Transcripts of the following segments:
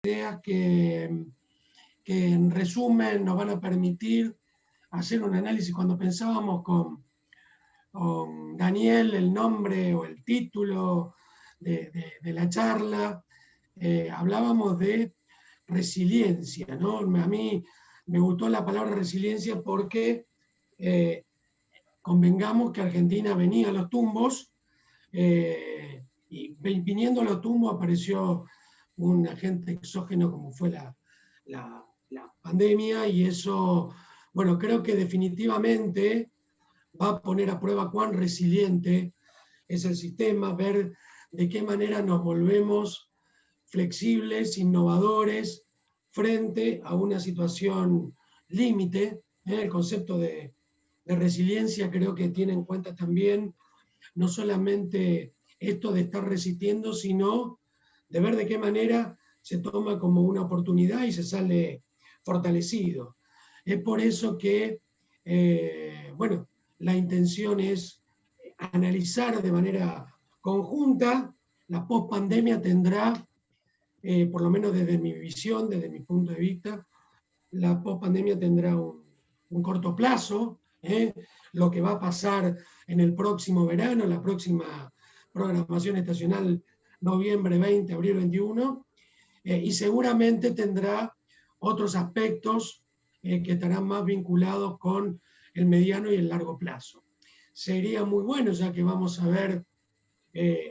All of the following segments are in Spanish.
ideas que en resumen nos van a permitir hacer un análisis. Cuando pensábamos con Daniel el nombre o el título de la charla, hablábamos de resiliencia, ¿no? A mí me gustó la palabra resiliencia porque convengamos que Argentina venía a los tumbos, y viniendo a los tumbos apareció un agente exógeno como fue la pandemia, y eso, bueno, creo que definitivamente va a poner a prueba cuán resiliente es el sistema, ver de qué manera nos volvemos flexibles, innovadores, frente a una situación límite. El concepto de resiliencia creo que tiene en cuenta también no solamente esto de estar resistiendo, sino de ver de qué manera se toma como una oportunidad y se sale fortalecido. Es por eso que, bueno, la intención es analizar de manera conjunta. La pospandemia tendrá, por lo menos desde mi visión, desde mi punto de vista, la pospandemia tendrá un corto plazo, lo que va a pasar en el próximo verano, la próxima programación estacional, noviembre 20, abril 21, y seguramente tendrá otros aspectos que estarán más vinculados con el mediano y el largo plazo. Sería muy bueno, ya que vamos a ver,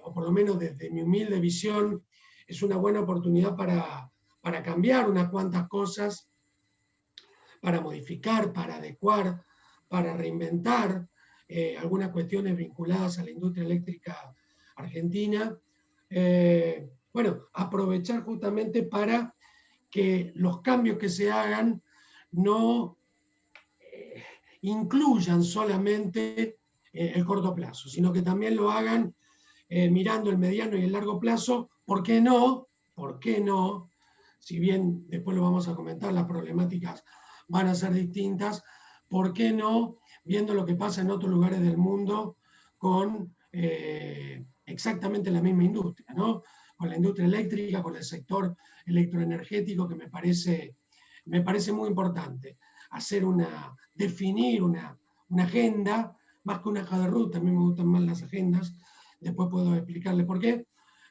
o por lo menos desde mi humilde visión, es una buena oportunidad para cambiar unas cuantas cosas, para modificar, para adecuar, para reinventar algunas cuestiones vinculadas a la industria eléctrica argentina. Bueno, aprovechar justamente para que los cambios que se hagan no incluyan solamente el corto plazo, sino que también lo hagan mirando el mediano y el largo plazo. ¿Por qué no? ¿Por qué no? Si bien después lo vamos a comentar, las problemáticas van a ser distintas, ¿por qué no viendo lo que pasa en otros lugares del mundo con exactamente la misma industria, ¿no? Con la industria eléctrica, con el sector electroenergético, que me parece muy importante definir una agenda, más que una hoja de ruta. A mí me gustan más las agendas, después puedo explicarle por qué.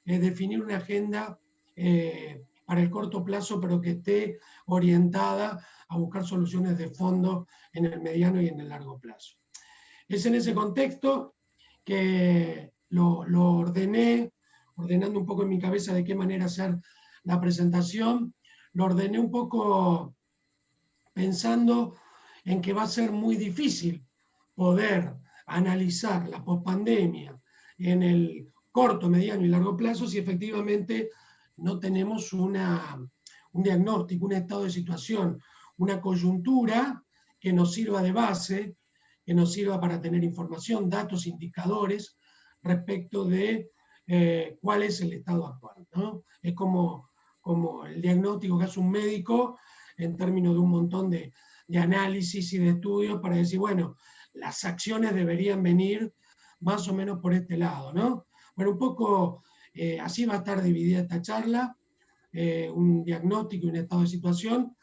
Definir una agenda para el corto plazo, pero que esté orientada a buscar soluciones de fondo en el mediano y en el largo plazo. Es en ese contexto que lo ordenando un poco en mi cabeza de qué manera hacer la presentación, lo ordené un poco pensando en que va a ser muy difícil poder analizar la pospandemia en el corto, mediano y largo plazo si efectivamente no tenemos un diagnóstico, un estado de situación, una coyuntura que nos sirva de base, que nos sirva para tener información, datos, indicadores respecto de cuál es el estado actual, ¿no? Es como el diagnóstico que hace un médico en términos de un montón de análisis y de estudios para decir, bueno, las acciones deberían venir más o menos por este lado, ¿no? Bueno, un poco así va a estar dividida esta charla, un diagnóstico y un estado de situación,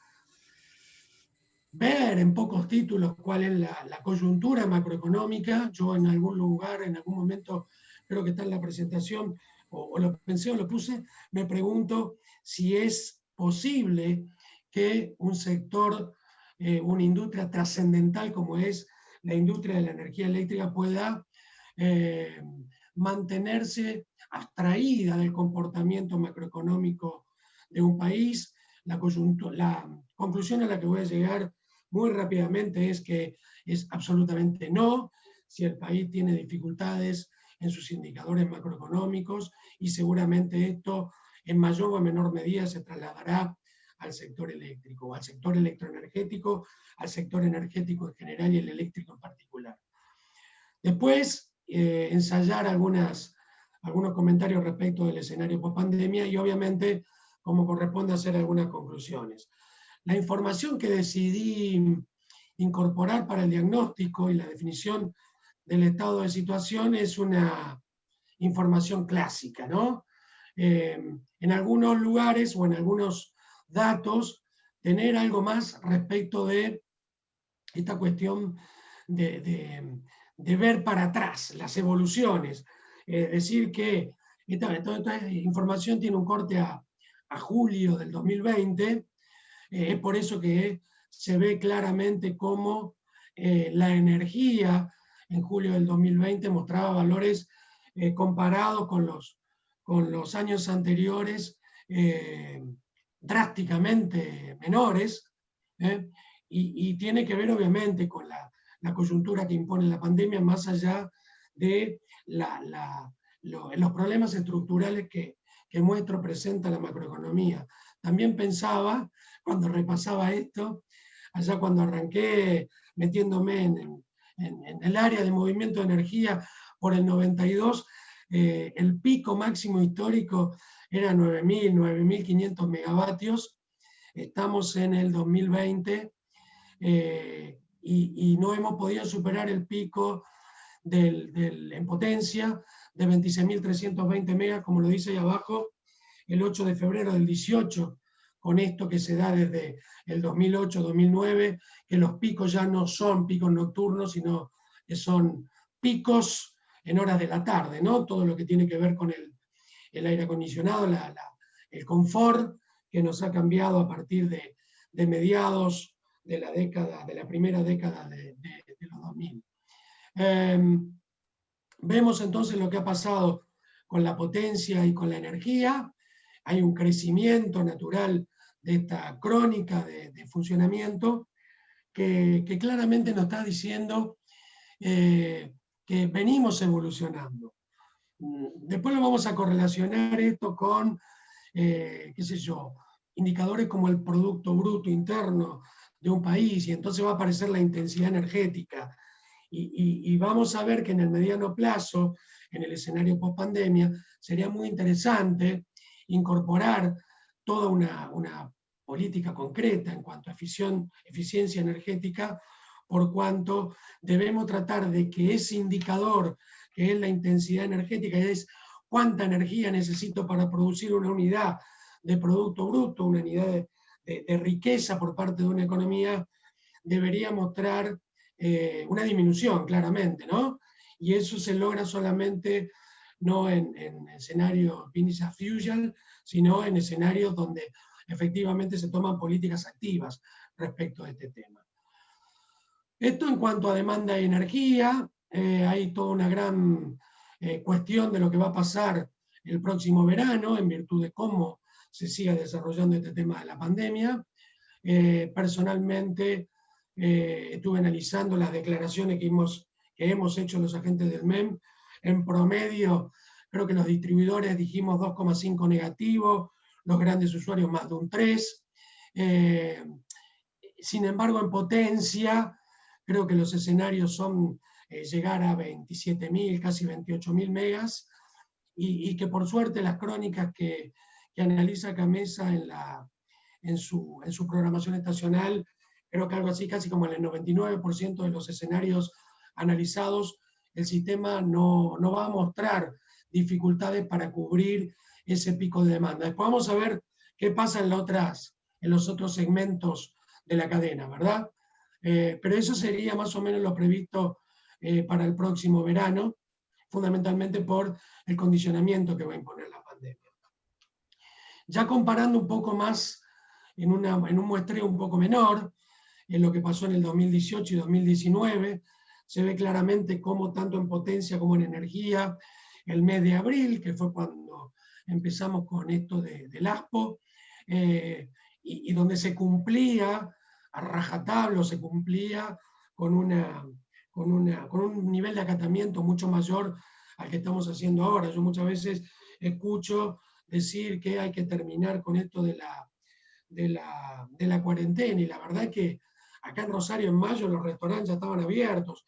ver en pocos títulos cuál es la coyuntura macroeconómica. Yo en algún lugar, en algún momento, creo que está en la presentación, o lo pensé o lo puse, me pregunto si es posible que un sector, una industria trascendental como es la industria de la energía eléctrica pueda mantenerse abstraída del comportamiento macroeconómico de un país. La conclusión a la que voy a llegar muy rápidamente es que es absolutamente no, si el país tiene dificultades en sus indicadores macroeconómicos, y seguramente esto en mayor o menor medida se trasladará al sector eléctrico, al sector electroenergético, al sector energético en general y el eléctrico en particular. Después, ensayar algunos comentarios respecto del escenario post-pandemia y obviamente, como corresponde, hacer algunas conclusiones. La información que decidí incorporar para el diagnóstico y la definición del estado de situación es una información clásica, ¿no? en algunos lugares o en algunos datos, tener algo más respecto de esta cuestión de ver para atrás las evoluciones. Decir que esta información tiene un corte a julio del 2020, es por eso que se ve claramente cómo la energía en julio del 2020 mostraba valores comparados con los años anteriores drásticamente menores, y tiene que ver obviamente con la coyuntura que impone la pandemia, más allá de los problemas estructurales que muestra presenta la macroeconomía. También pensaba, cuando repasaba esto, allá cuando arranqué metiéndome en el área de movimiento de energía por el 92, el pico máximo histórico era 9.000, 9.500 megavatios. Estamos en el 2020 y no hemos podido superar el pico en potencia de 26.320 megas, como lo dice ahí abajo, el 8 de febrero del 18, con esto que se da desde el 2008-2009, que los picos ya no son picos nocturnos, sino que son picos en horas de la tarde, ¿no? Todo lo que tiene que ver con el aire acondicionado, el confort que nos ha cambiado a partir de mediados de la primera década de los 2000. Vemos entonces lo que ha pasado con la potencia y con la energía. Hay un crecimiento natural de esta crónica de funcionamiento que claramente nos está diciendo que venimos evolucionando. Después lo vamos a correlacionar esto con, qué sé yo, indicadores como el Producto Bruto Interno de un país, y entonces va a aparecer la intensidad energética. Y vamos a ver que en el mediano plazo, en el escenario post-pandemia, sería muy interesante incorporar toda una política concreta en cuanto a eficiencia energética, por cuanto debemos tratar de que ese indicador, que es la intensidad energética, es cuánta energía necesito para producir una unidad de producto bruto, una unidad de riqueza por parte de una economía, debería mostrar una disminución, claramente, ¿no? Y eso se logra solamente no en escenarios business as usual, sino en escenarios donde efectivamente se toman políticas activas respecto a este tema. Esto en cuanto a demanda de energía, hay toda una gran cuestión de lo que va a pasar el próximo verano, en virtud de cómo se siga desarrollando este tema de la pandemia. Personalmente, estuve analizando las declaraciones que hemos hecho los agentes del MEM. En promedio, creo que los distribuidores dijimos 2,5 negativo, los grandes usuarios más de un 3. Sin embargo, en potencia, creo que los escenarios son llegar a 27.000, casi 28.000 megas, y que por suerte las crónicas que analiza Camesa en su programación estacional, creo que algo así casi como en el 99% de los escenarios analizados, el sistema no va a mostrar dificultades para cubrir ese pico de demanda. Después vamos a ver qué pasa en los otros segmentos de la cadena, ¿verdad? Pero eso sería más o menos lo previsto para el próximo verano, fundamentalmente por el condicionamiento que va a imponer la pandemia. Ya comparando un poco más, en un muestreo un poco menor, en lo que pasó en el 2018 y 2019, se ve claramente cómo tanto en potencia como en energía, el mes de abril, que fue cuando empezamos con esto del ASPO, y donde se cumplía a rajatabla, se cumplía con un nivel de acatamiento mucho mayor al que estamos haciendo ahora. Yo muchas veces escucho decir que hay que terminar con esto de la cuarentena, y la verdad es que acá en Rosario en mayo los restaurantes ya estaban abiertos.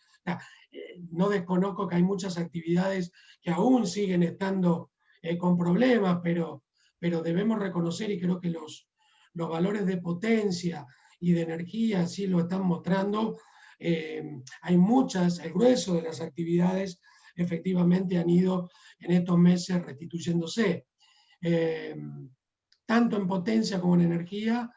No desconozco que hay muchas actividades que aún siguen estando con problemas, pero debemos reconocer, y creo que los valores de potencia y de energía sí lo están mostrando. Hay muchas, el grueso de las actividades efectivamente han ido en estos meses restituyéndose. tanto en potencia como en energía,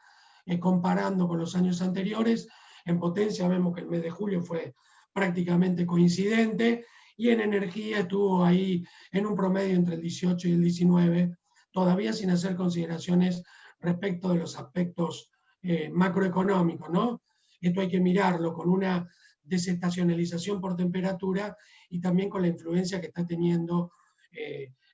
comparando con los años anteriores. En potencia vemos que el mes de julio fue prácticamente coincidente, y en energía estuvo ahí en un promedio entre el 18 y el 19, todavía sin hacer consideraciones respecto de los aspectos macroeconómicos, ¿no? Esto hay que mirarlo con una desestacionalización por temperatura y también con la influencia que está teniendo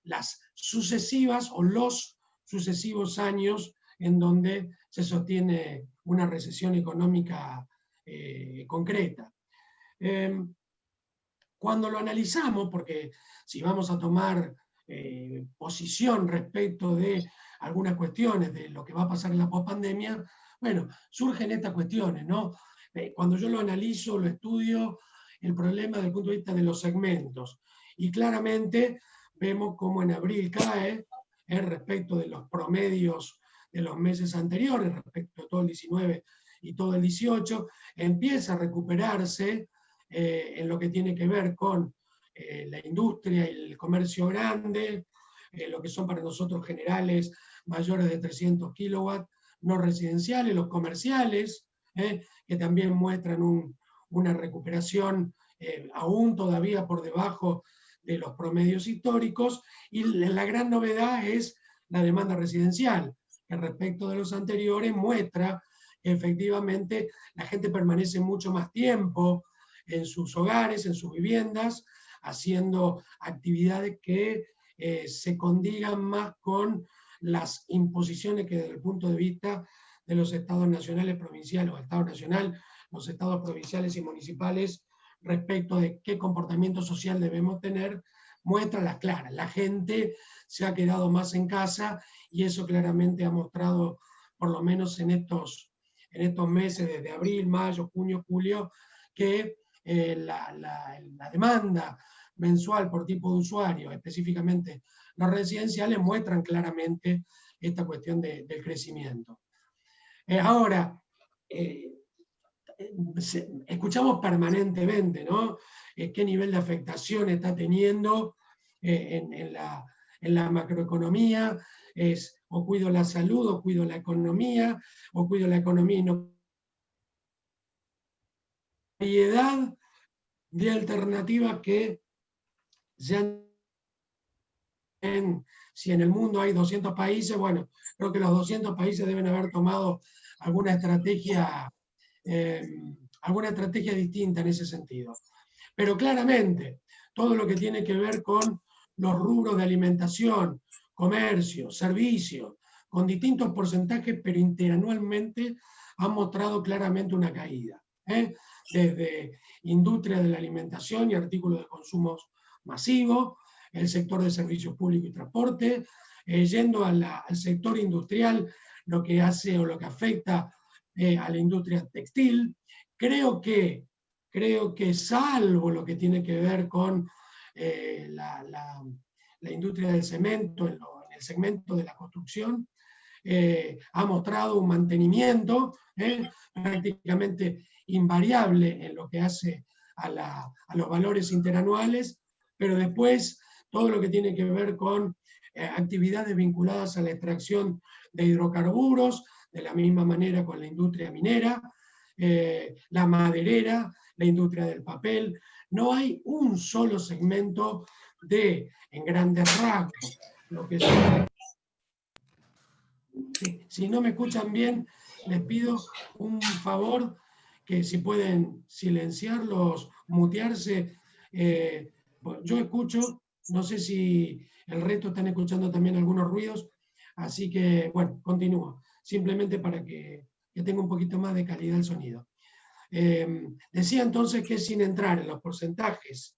las sucesivas o los sucesivos años en donde se sostiene una recesión económica concreta. Cuando lo analizamos, porque si vamos a tomar posición respecto de algunas cuestiones de lo que va a pasar en la pospandemia, bueno, surgen estas cuestiones, ¿no? Cuando yo lo analizo, lo estudio, el problema desde el punto de vista de los segmentos. Y claramente vemos cómo en abril cae respecto de los promedios de los meses anteriores, respecto de todo el 19 y todo el 18, empieza a recuperarse en lo que tiene que ver con la industria y el comercio grande, lo que son para nosotros generales mayores de 300 kilowatts, no residenciales, los comerciales, que también muestran una recuperación aún todavía por debajo de los promedios históricos, y la gran novedad es la demanda residencial, que respecto de los anteriores muestra que efectivamente la gente permanece mucho más tiempo en sus hogares, en sus viviendas, haciendo actividades que se condigan más con las imposiciones que desde el punto de vista de los estados nacionales, provinciales, o estado nacional, los estados provinciales y municipales, respecto de qué comportamiento social debemos tener, muestra las claras. La gente se ha quedado más en casa, y eso claramente ha mostrado, por lo menos en estos meses, desde abril, mayo, junio, julio, que la demanda mensual por tipo de usuario, específicamente los residenciales, muestran claramente esta cuestión del crecimiento. Ahora, escuchamos permanentemente, ¿no? Qué nivel de afectación está teniendo en la macroeconomía, es o cuido la salud, o cuido la economía, o cuido la economía y no. Variedad de alternativas que ya si en el mundo hay 200 países, bueno, creo que los 200 países deben haber tomado alguna estrategia distinta en ese sentido. Pero claramente, todo lo que tiene que ver con los rubros de alimentación, comercio, servicios, con distintos porcentajes, pero interanualmente han mostrado claramente una caída. Desde industria de la alimentación y artículos de consumo masivo, el sector de servicios públicos y transporte, yendo al sector industrial, lo que hace o lo que afecta a la industria textil. Creo que salvo lo que tiene que ver con la industria del cemento, en el segmento de la construcción, ha mostrado un mantenimiento prácticamente invariable en lo que hace a los valores interanuales, pero después todo lo que tiene que ver con actividades vinculadas a la extracción de hidrocarburos, de la misma manera con la industria minera, la maderera, la industria del papel. No hay un solo segmento en grandes rasgos, lo que son. Si no me escuchan bien, les pido un favor, que si pueden silenciarlos, mutearse. Yo escucho, no sé si el resto están escuchando también algunos ruidos, así que, bueno, continúo, simplemente para que tenga un poquito más de calidad el sonido. Decía entonces que, sin entrar en los porcentajes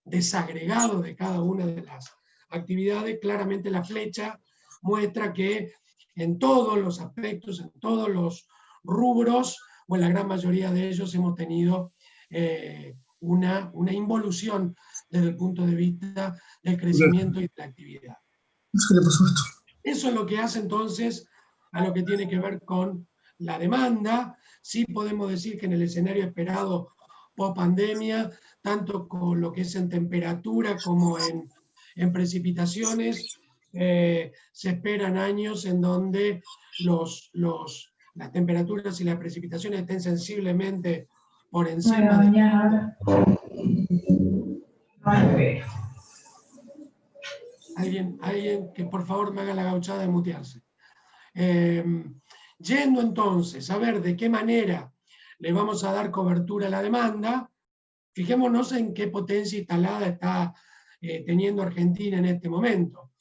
desagregados de cada una de las actividades, claramente la flecha muestra que en todos los aspectos, en todos los rubros, o en la gran mayoría de ellos, hemos tenido una involución desde el punto de vista del crecimiento y de la actividad. Eso es lo que hace entonces a lo que tiene que ver con la demanda. Sí podemos decir que en el escenario esperado post pandemia, tanto con lo que es en temperatura como en precipitaciones, se esperan años en donde las temperaturas y las precipitaciones estén sensiblemente por encima de... Alguien que por favor me haga la gauchada de mutearse. Yendo entonces a ver de qué manera le vamos a dar cobertura a la demanda, fijémonos en qué potencia instalada está teniendo Argentina en este momento.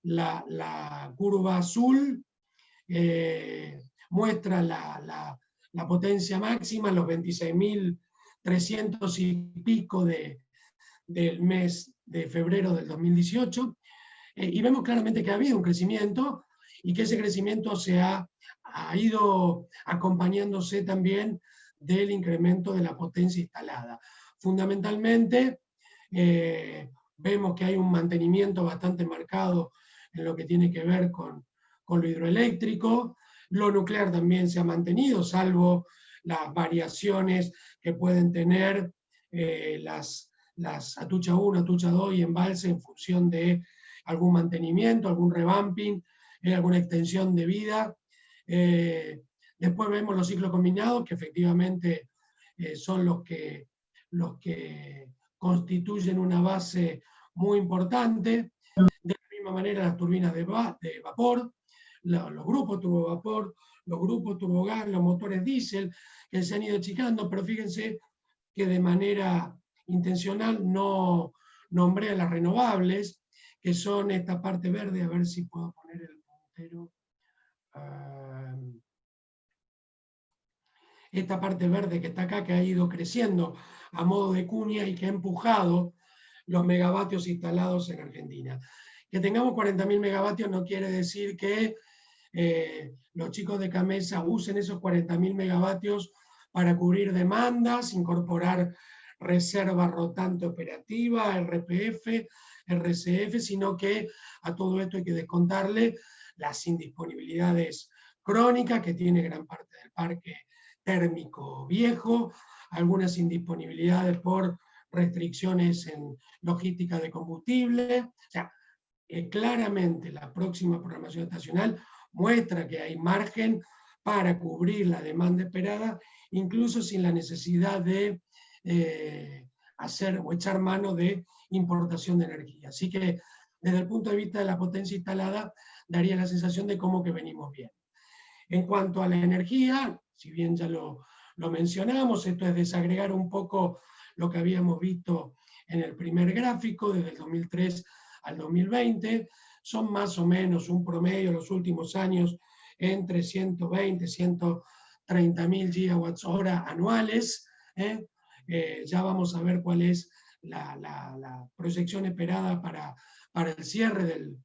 La curva azul muestra la potencia máxima, los 26.300 y pico del mes de febrero del 2018, y vemos claramente que ha habido un crecimiento y que ese crecimiento ha ido acompañándose también del incremento de la potencia instalada. Fundamentalmente, vemos que hay un mantenimiento bastante marcado en lo que tiene que ver con lo hidroeléctrico. Lo nuclear también se ha mantenido, salvo las variaciones que pueden tener las Atucha 1, Atucha 2 y embalse en función de algún mantenimiento, algún revamping, alguna extensión de vida. Después vemos los ciclos combinados, que efectivamente son los que constituyen una base muy importante. De la misma manera las turbinas de vapor, los grupos turbovapor, los grupos turbogas, los motores diésel, que se han ido achicando, pero fíjense que de manera intencional no nombré a las renovables, que son esta parte verde, a ver si puedo poner el puntero. Esta parte verde que está acá, que ha ido creciendo a modo de cuña y que ha empujado los megavatios instalados en Argentina. Que tengamos 40.000 megavatios no quiere decir que los chicos de Camesa usen esos 40.000 megavatios para cubrir demandas, incorporar reserva rotante operativa, RPF, RCF, sino que a todo esto hay que descontarle las indisponibilidades crónicas que tiene gran parte del parque térmico viejo, algunas indisponibilidades por restricciones en logística de combustible. O sea, claramente la próxima programación estacional muestra que hay margen para cubrir la demanda esperada, incluso sin la necesidad de hacer o echar mano de importación de energía. Así que desde el punto de vista de la potencia instalada, daría la sensación de cómo que venimos bien. En cuanto a la energía, si bien ya lo mencionamos, esto es desagregar un poco lo que habíamos visto en el primer gráfico, desde el 2003 al 2020, son más o menos un promedio los últimos años entre 120 y 130.000 gigawatts hora anuales. Ya vamos a ver cuál es la proyección esperada para el cierre del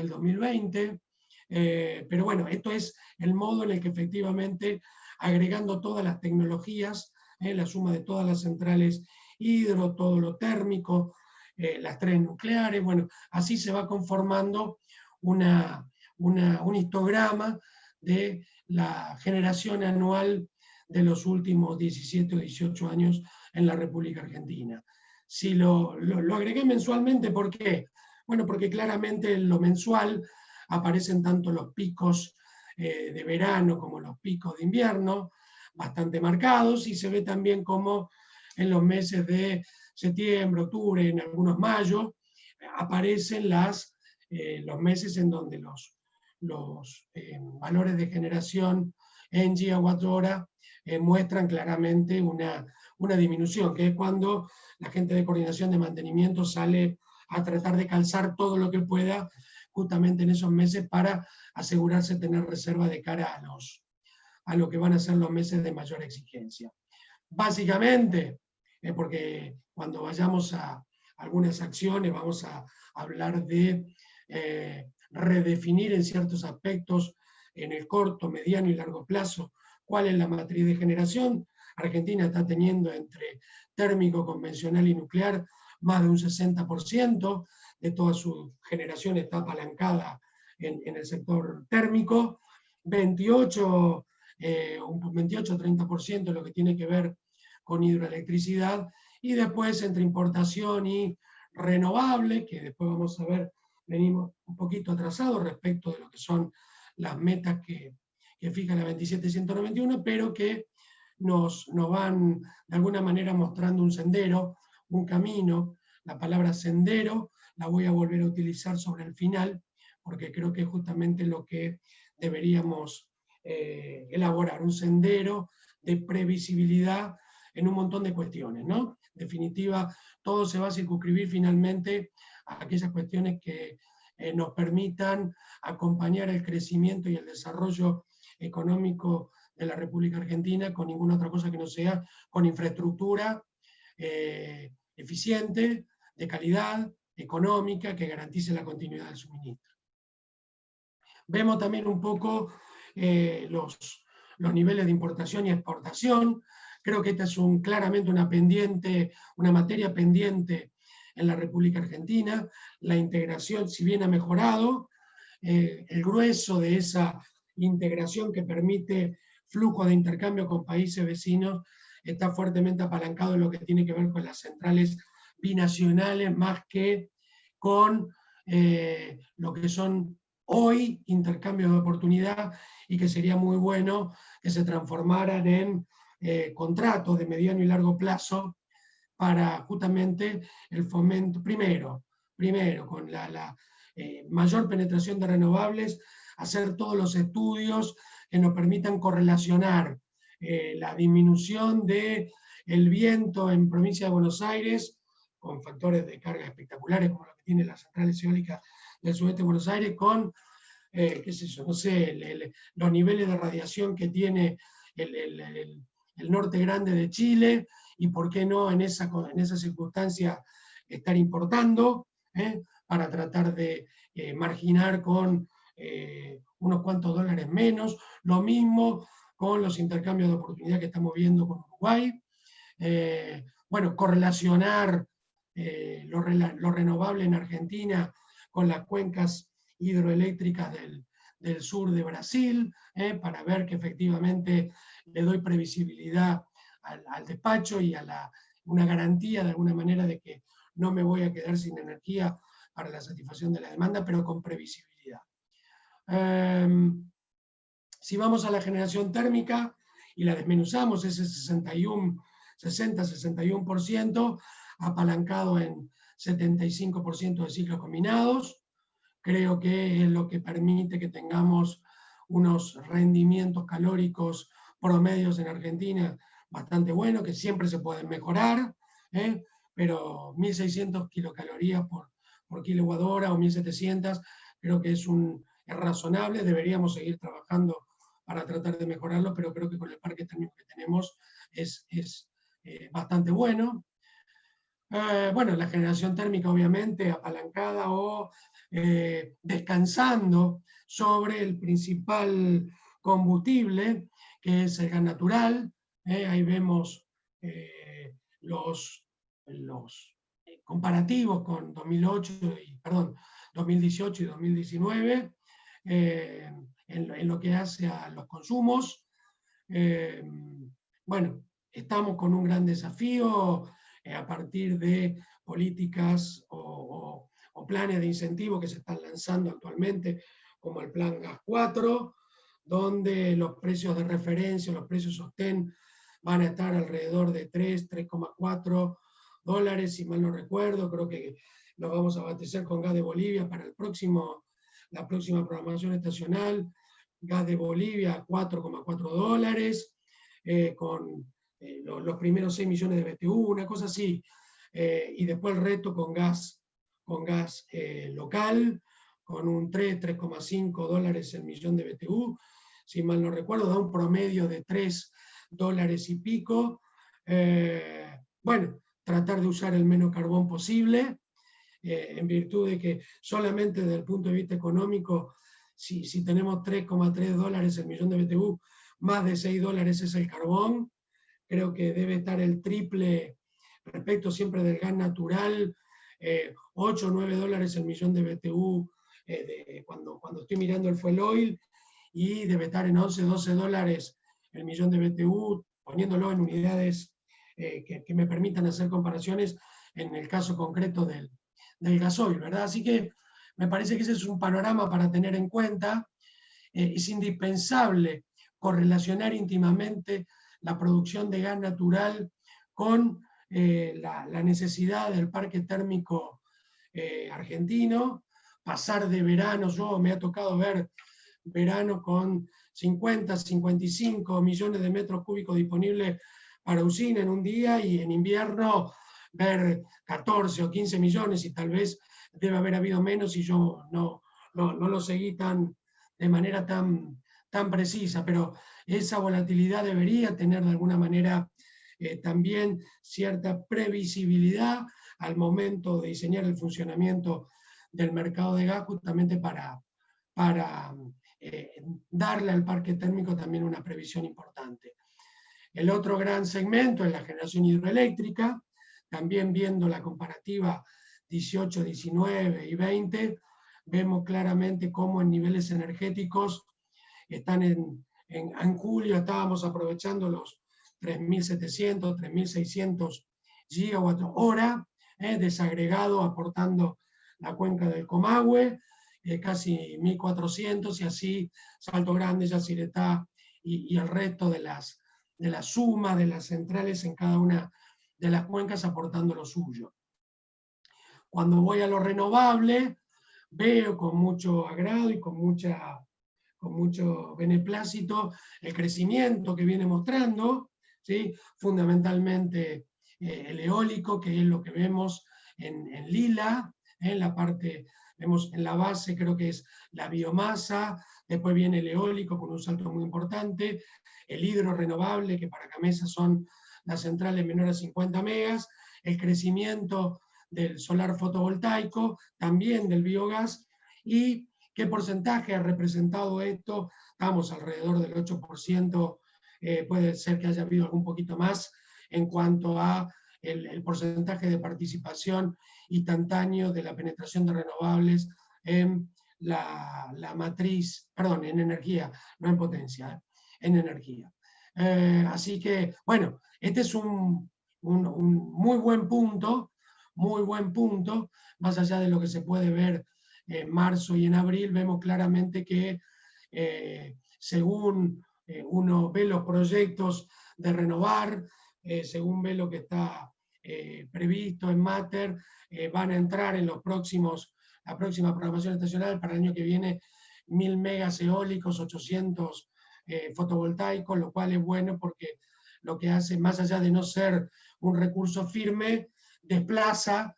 2020. Pero bueno, esto es el modo en el que efectivamente, agregando todas las tecnologías, la suma de todas las centrales hidro, todo lo térmico, las 3 nucleares, bueno, así se va conformando un histograma de la generación anual de los últimos 17 o 18 años en la República Argentina. Si lo agregué mensualmente, ¿por qué? Bueno, porque claramente en lo mensual aparecen tanto los picos de verano como los picos de invierno, bastante marcados, y se ve también como en los meses de septiembre, octubre, en algunos mayo, aparecen los meses en donde los valores de generación en gigawatt hora muestran claramente una disminución, que es cuando la gente de coordinación de mantenimiento sale a tratar de calzar todo lo que pueda justamente en esos meses para asegurarse de tener reserva de cara a lo que van a ser los meses de mayor exigencia. Básicamente, porque cuando vayamos a algunas acciones vamos a hablar de redefinir en ciertos aspectos en el corto, mediano y largo plazo cuál es la matriz de generación. Argentina está teniendo entre térmico, convencional y nuclear más de un 60% de toda su generación está apalancada en el sector térmico, 28-30% lo que tiene que ver con hidroelectricidad, y después entre importación y renovable, que después vamos a ver venimos un poquito atrasados respecto de lo que son las metas que fija la 27191, pero que nos van de alguna manera mostrando un sendero, un camino. La palabra sendero la voy a volver a utilizar sobre el final, porque creo que es justamente lo que deberíamos elaborar, un sendero de previsibilidad en un montón de cuestiones, ¿no? En definitiva, todo se va a circunscribir finalmente a aquellas cuestiones que nos permitan acompañar el crecimiento y el desarrollo económico de la República Argentina con ninguna otra cosa que no sea con infraestructura eficiente, de calidad, económica, que garantice la continuidad del suministro. Vemos también un poco los niveles de importación y exportación. Creo que esta es claramente una materia pendiente en la República Argentina. La integración, si bien ha mejorado, el grueso de esa integración que permite flujo de intercambio con países vecinos está fuertemente apalancado en lo que tiene que ver con las centrales binacionales, más que con lo que son hoy intercambios de oportunidad, y que sería muy bueno que se transformaran en contratos de mediano y largo plazo para justamente el fomento, primero con la mayor penetración de renovables, hacer todos los estudios que nos permitan correlacionar la disminución del viento en provincia de Buenos Aires, con factores de carga espectaculares como lo que tienen las centrales eólicas del sudeste de Buenos Aires, con qué sé yo, no sé, los niveles de radiación que tiene el norte grande de Chile, y por qué no en esa circunstancia estar importando, para tratar de marginar con unos cuantos dólares menos. Lo mismo con los intercambios de oportunidad que estamos viendo con Uruguay. Bueno, correlacionar lo renovable en Argentina con las cuencas hidroeléctricas del sur de Brasil, para ver que efectivamente le doy previsibilidad al despacho y a una garantía de alguna manera de que no me voy a quedar sin energía para la satisfacción de la demanda, pero con previsibilidad. Si vamos a la generación térmica y la desmenuzamos, ese 60-61%, apalancado en 75% de ciclos combinados, creo que es lo que permite que tengamos unos rendimientos calóricos promedios en Argentina bastante buenos, que siempre se pueden mejorar, pero 1.600 kilocalorías por kilowatt hora o 1.700 creo que es razonable. Deberíamos seguir trabajando para tratar de mejorarlo, pero creo que con el parque térmico que tenemos es bastante bueno. Bueno, la generación térmica obviamente apalancada o descansando sobre el principal combustible, que es el gas natural. Ahí vemos los comparativos con 2018 y 2019 en lo que hace a los consumos. Bueno, estamos con un gran desafío a partir de políticas o planes de incentivo que se están lanzando actualmente, como el Plan Gas 4, donde los precios de referencia, los precios sostén, van a estar alrededor de 3,4 dólares, si mal no recuerdo. Creo que lo vamos a abastecer con gas de Bolivia para la próxima programación estacional. Gas de Bolivia, 4,4 dólares, con los primeros 6 millones de BTU, una cosa así, y después el resto con gas local, con un 3,5 dólares el millón de BTU, si mal no recuerdo, da un promedio de 3 dólares y pico. Bueno, tratar de usar el menos carbón posible, en virtud de que solamente desde el punto de vista económico, si tenemos 3,3 dólares el millón de BTU, más de 6 dólares es el carbón. Creo que debe estar el triple respecto siempre del gas natural, 8 o 9 dólares el millón de BTU cuando estoy mirando el fuel oil, y debe estar en 11, 12 dólares el millón de BTU, poniéndolo en unidades que me permitan hacer comparaciones en el caso concreto del gasoil, ¿verdad? Así que Me parece que ese es un panorama para tener en cuenta. Es indispensable correlacionar íntimamente la producción de gas natural con la necesidad del parque térmico argentino. Pasar de verano, yo me ha tocado ver verano con 50, 55 millones de metros cúbicos disponibles para usina en un día, y en invierno ver 14 o 15 millones, y tal vez debe haber habido menos y yo no lo seguí de manera tan precisa, pero esa volatilidad debería tener de alguna manera también cierta previsibilidad al momento de diseñar el funcionamiento del mercado de gas, justamente para darle al parque térmico también una previsión importante. El otro gran segmento es la generación hidroeléctrica, también viendo la comparativa 18, 19 y 20, vemos claramente cómo en niveles energéticos están en julio estábamos aprovechando los 3.700, 3.600 gigawatt hora, desagregado aportando la cuenca del Comahue, casi 1.400, y así Salto Grande, Yacyretá y el resto de la suma de las centrales en cada una de las cuencas aportando lo suyo. Cuando voy a lo renovable, veo con mucho agrado y con mucho beneplácito el crecimiento que viene mostrando, ¿sí? Fundamentalmente el eólico, que es lo que vemos en lila, en la parte, vemos en la base, creo que es la biomasa, después viene el eólico con un salto muy importante, el hidro renovable, que para Gamesa son las centrales menores a 50 megas, el crecimiento del solar fotovoltaico, también del biogás, y qué porcentaje ha representado esto. Estamos alrededor del 8%, puede ser que haya habido algún poquito más en cuanto a el porcentaje de participación instantáneo de la penetración de renovables en la matriz, perdón, en energía, no en potencia, en energía. Así que, bueno, este es un muy buen punto, más allá de lo que se puede ver en marzo y en abril, vemos claramente que según uno ve los proyectos de renovar, según ve lo que está previsto en Mater, van a entrar en la próxima programación estacional para el año que viene 1.000 megas eólicos, 800 fotovoltaicos, lo cual es bueno porque lo que hace, más allá de no ser un recurso firme, desplaza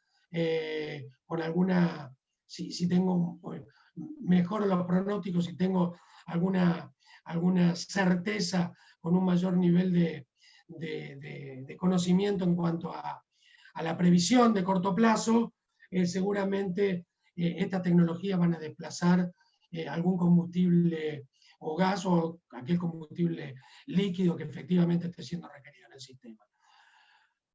con alguna, si tengo, mejoro los pronósticos, si tengo alguna certeza con un mayor nivel de conocimiento en cuanto a la previsión de corto plazo, seguramente estas tecnologías van a desplazar algún combustible o gas o aquel combustible líquido que efectivamente esté siendo requerido en el sistema.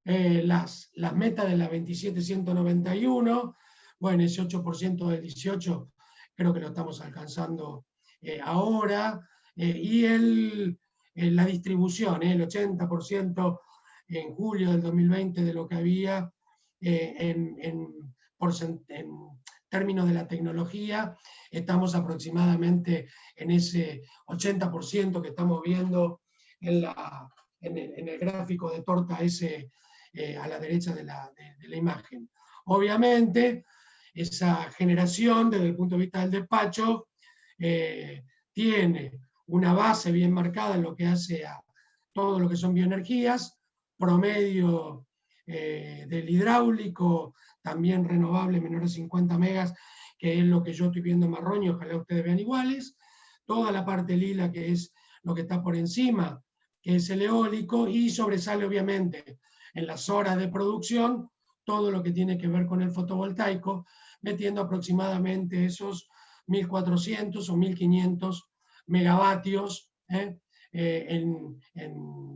Las metas de la 27191, bueno, ese 8% del 18 creo que lo estamos alcanzando ahora, y la distribución, el 80% en julio del 2020 de lo que había en términos de la tecnología, estamos aproximadamente en ese 80% que estamos viendo en el gráfico de torta ese a la derecha de la imagen. Obviamente, esa generación, desde el punto de vista del despacho, tiene una base bien marcada en lo que hace a todo lo que son bioenergías, promedio del hidráulico, también renovable, menor a 50 megas, que es lo que yo estoy viendo marrón, y ojalá ustedes vean iguales, toda la parte lila, que es lo que está por encima, que es el eólico, y sobresale obviamente en las horas de producción todo lo que tiene que ver con el fotovoltaico, metiendo aproximadamente esos 1.400 o 1.500 megavatios en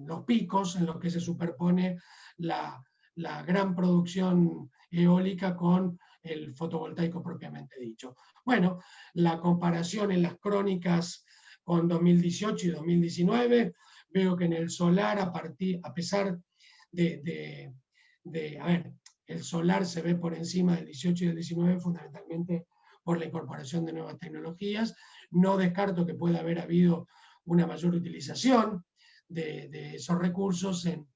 los picos, en los que se superpone la gran producción eólica con el fotovoltaico propiamente dicho. Bueno, la comparación en las crónicas con 2018 y 2019, veo que en el solar, a pesar a ver, el solar se ve por encima del 18 y del 19 fundamentalmente por la incorporación de nuevas tecnologías. No descarto que pueda haber habido una mayor utilización de esos recursos en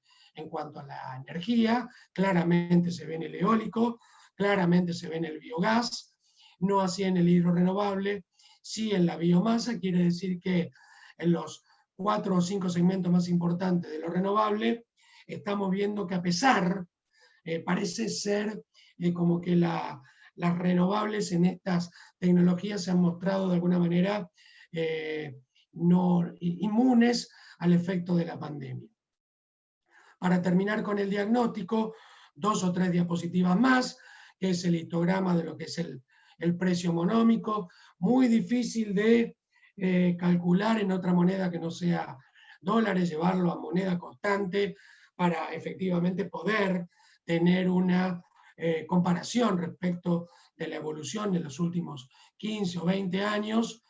cuanto a la energía. Claramente se ve en el eólico, claramente se ve en el biogás, no así en el hidrorenovable, sí en la biomasa. Quiere decir que en los 4 o 5 segmentos más importantes de lo renovable, estamos viendo que a pesar, parece ser como que las renovables en estas tecnologías se han mostrado de alguna manera no inmunes al efecto de la pandemia. Para terminar con el diagnóstico, 2 o 3 diapositivas más, que es el histograma de lo que es el precio monómico, muy difícil de calcular en otra moneda que no sea dólares, llevarlo a moneda constante para efectivamente poder tener una comparación respecto de la evolución de los últimos 15 o 20 años.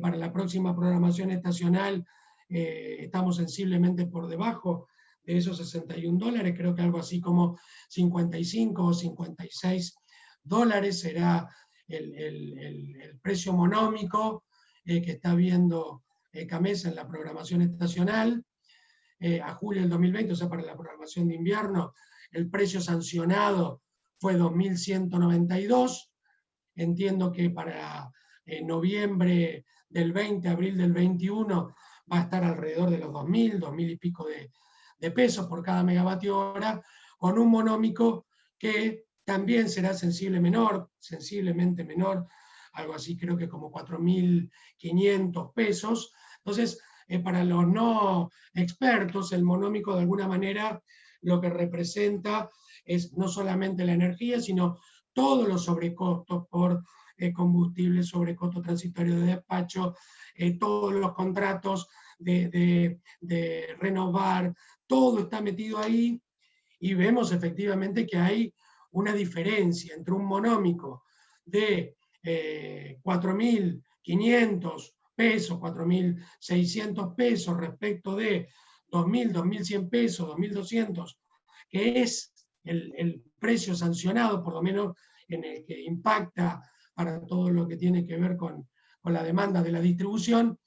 Para la próxima programación estacional estamos sensiblemente por debajo de esos 61 dólares, creo que algo así como 55 o 56 dólares será el precio monómico que está viendo CAMESA en la programación estacional. A julio del 2020, o sea, para la programación de invierno, el precio sancionado fue 2.192. Entiendo que para noviembre del 20, abril del 21, va a estar alrededor de los 2.000 y pico de pesos por cada megavatio hora, con un monómico que también será sensiblemente menor, algo así creo que como 4.500 pesos. Entonces, para los no expertos, el monómico de alguna manera lo que representa es no solamente la energía, sino todos los sobrecostos por combustible, sobrecosto transitorio de despacho, todos los contratos de renovar, todo está metido ahí, y vemos efectivamente que hay una diferencia entre un monómico de 4.500 pesos, 4.600 pesos respecto de 2.000, 2.100 pesos, 2.200, que es el precio sancionado, por lo menos en el que impacta para todo lo que tiene que ver con la demanda de la distribución,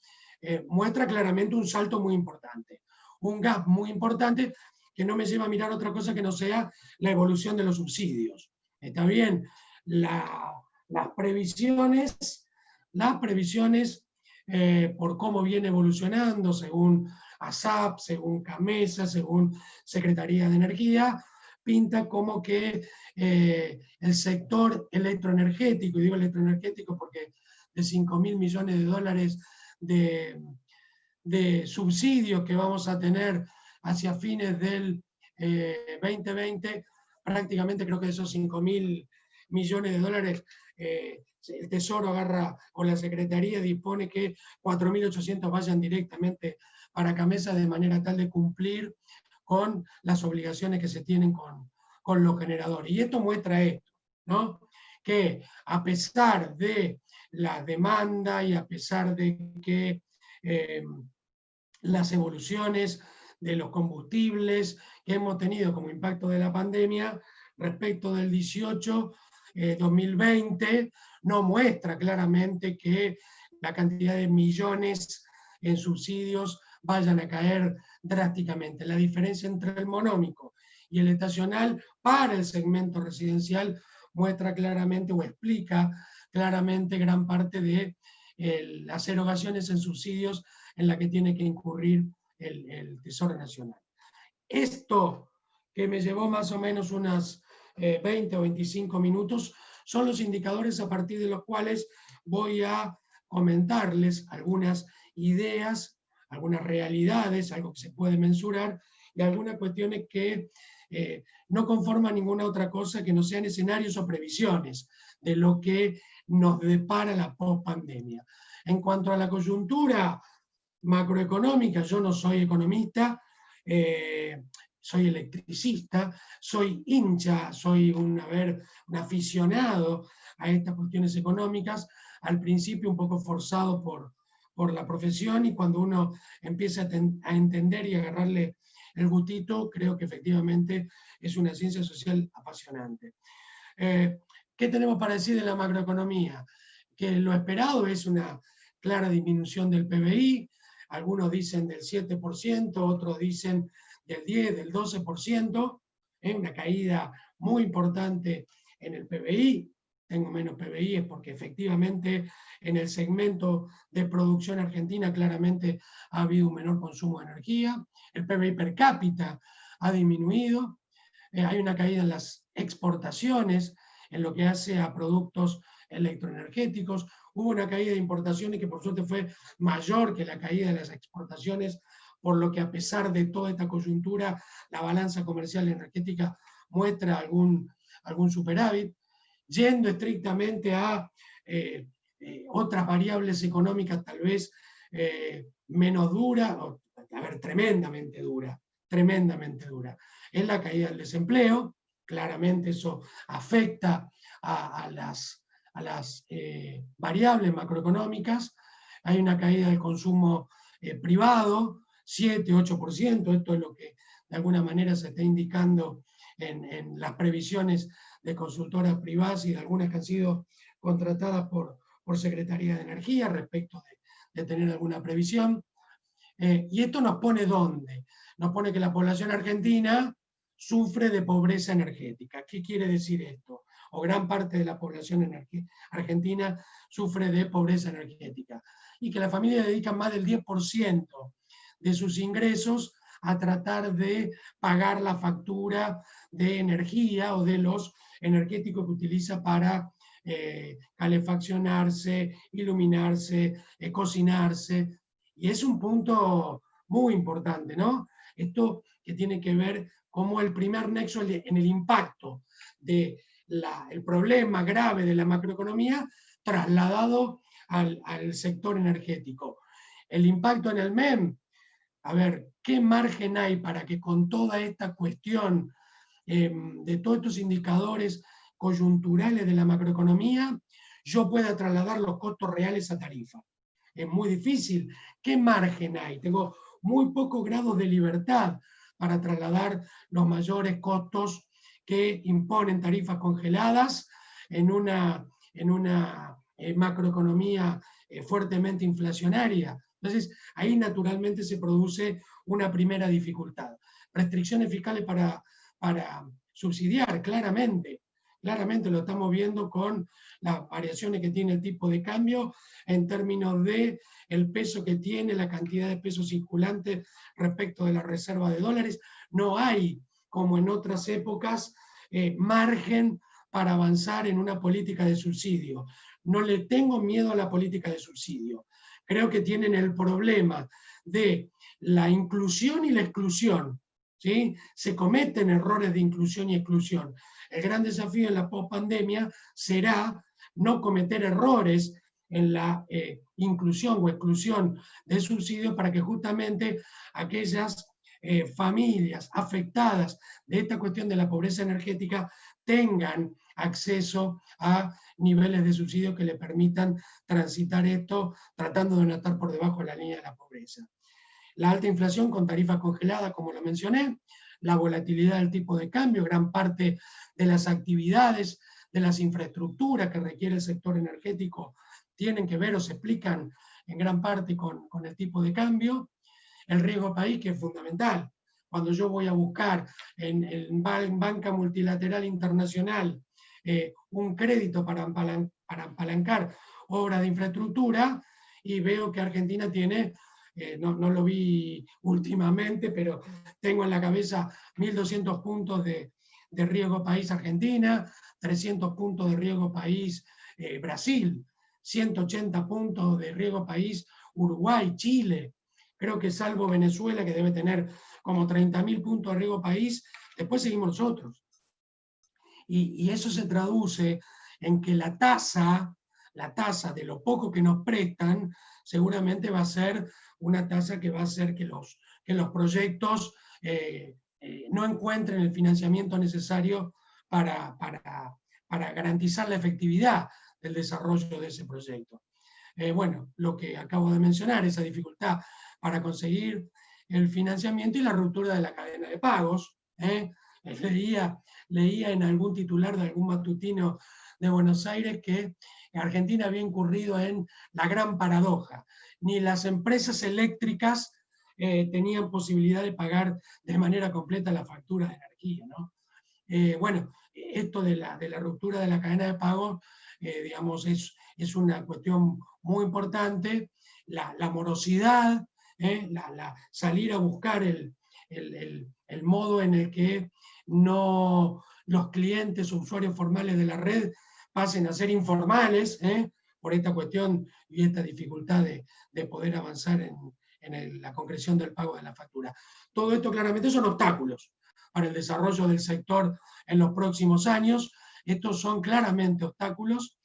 muestra claramente un salto muy importante, un gap muy importante que no me lleva a mirar otra cosa que no sea la evolución de los subsidios. ¿Está bien? Las previsiones por cómo viene evolucionando según ASAP, según CAMESA, según Secretaría de Energía, pinta como que el sector electroenergético, y digo electroenergético porque de 5.000 millones de dólares de subsidios que vamos a tener hacia fines del 2020, prácticamente creo que de esos 5.000 millones de dólares, el Tesoro agarra, o la Secretaría dispone que 4.800 vayan directamente para CAMESA de manera tal de cumplir con las obligaciones que se tienen con los generadores. Y esto muestra esto, ¿no? Que a pesar de la demanda y a pesar de que las evoluciones de los combustibles que hemos tenido como impacto de la pandemia respecto del 2020 no muestra claramente que la cantidad de millones en subsidios vayan a caer drásticamente. La diferencia entre el monómico y el estacional para el segmento residencial muestra claramente o explica claramente gran parte de las erogaciones en subsidios en la que tiene que incurrir el Tesoro Nacional. Esto, que me llevó más o menos unas 20 o 25 minutos, son los indicadores a partir de los cuales voy a comentarles algunas ideas, algunas realidades, algo que se puede mensurar, y algunas cuestiones que no conforman ninguna otra cosa que no sean escenarios o previsiones de lo que nos depara la pospandemia. En cuanto a la coyuntura macroeconómica, yo no soy economista, soy electricista, soy hincha, soy un aficionado a estas cuestiones económicas, al principio un poco forzado por la profesión, y cuando uno empieza a entender y agarrarle el gustito, creo que efectivamente es una ciencia social apasionante. ¿Qué tenemos para decir de la macroeconomía? que lo esperado es una clara disminución del PBI, algunos dicen del 7%, otros dicen del 10, del 12%, una caída muy importante en el PBI. Tengo menos PBI es porque efectivamente en el segmento de producción argentina claramente ha habido un menor consumo de energía, el PBI per cápita ha disminuido, hay una caída en las exportaciones, en lo que hace a productos electroenergéticos, hubo una caída de importaciones que por suerte fue mayor que la caída de las exportaciones, por lo que a pesar de toda esta coyuntura, la balanza comercial energética muestra algún superávit. Yendo estrictamente a otras variables económicas tal vez menos duras, a ver, tremendamente dura, es la caída del desempleo, claramente eso afecta a las variables macroeconómicas, hay una caída del consumo privado, 7-8%, esto es lo que de alguna manera se está indicando en las previsiones de consultoras privadas y de algunas que han sido contratadas por Secretaría de Energía respecto de tener alguna previsión. Y esto nos pone ¿dónde? Nos pone que la población argentina sufre de pobreza energética. ¿Qué quiere decir esto? O gran parte de la población argentina sufre de pobreza energética. Y que la familia dedica más del 10% de sus ingresos a tratar de pagar la factura de energía o de los energéticos que utiliza para calefaccionarse, iluminarse, cocinarse. Y es un punto muy importante, ¿no? Esto que tiene que ver como el primer nexo en el impacto del problema grave de la macroeconomía trasladado al sector energético. El impacto en el MEM, a ver, ¿qué margen hay para que con toda esta cuestión de todos estos indicadores coyunturales de la macroeconomía yo pueda trasladar los costos reales a tarifa? Es muy difícil. ¿Qué margen hay? Tengo muy pocos grados de libertad para trasladar los mayores costos que imponen tarifas congeladas en una macroeconomía fuertemente inflacionaria. Entonces, ahí naturalmente se produce una primera dificultad. Restricciones fiscales para subsidiar, claramente lo estamos viendo con las variaciones que tiene el tipo de cambio en términos de el peso que tiene, la cantidad de pesos circulantes respecto de la reserva de dólares. No hay, como en otras épocas, margen para avanzar en una política de subsidio. No le tengo miedo a la política de subsidio. Creo que tienen el problema de la inclusión y la exclusión. ¿Sí? Se cometen errores de inclusión y exclusión. El gran desafío en la pospandemia será no cometer errores en la inclusión o exclusión de subsidios para que justamente aquellas familias afectadas de esta cuestión de la pobreza energética tengan acceso a niveles de subsidio que le permitan transitar esto tratando de no estar por debajo de la línea de la pobreza. La alta inflación con tarifas congeladas, como lo mencioné, la volatilidad del tipo de cambio, gran parte de las actividades, de las infraestructuras que requiere el sector energético tienen que ver o se explican en gran parte con el tipo de cambio, el riesgo país, que es fundamental. Cuando yo voy a buscar en banca multilateral internacional un crédito para apalancar obras de infraestructura y veo que Argentina tiene, no lo vi últimamente, pero tengo en la cabeza 1.200 puntos de riesgo país Argentina, 300 puntos de riesgo país Brasil, 180 puntos de riesgo país Uruguay, Chile. Creo que salvo Venezuela, que debe tener como 30.000 puntos de riesgo país, después seguimos nosotros. Y eso se traduce en que la tasa de lo poco que nos prestan, seguramente va a ser una tasa que va a hacer que los proyectos no encuentren el financiamiento necesario para garantizar la efectividad del desarrollo de ese proyecto. Bueno, lo que acabo de mencionar, esa dificultad para conseguir el financiamiento y la ruptura de la cadena de pagos. Leía en algún titular de algún matutino de Buenos Aires que Argentina había incurrido en la gran paradoja. Ni las empresas eléctricas tenían posibilidad de pagar de manera completa la factura de energía, ¿no? Bueno, esto de la ruptura de la cadena de pago, digamos, es una cuestión muy importante. La morosidad, salir a buscar el modo en el que no los clientes o usuarios formales de la red pasen a ser informales, por esta cuestión y esta dificultad de poder avanzar en la concreción del pago de la factura. Todo esto claramente son obstáculos para el desarrollo del sector en los próximos años. Estos son claramente obstáculos,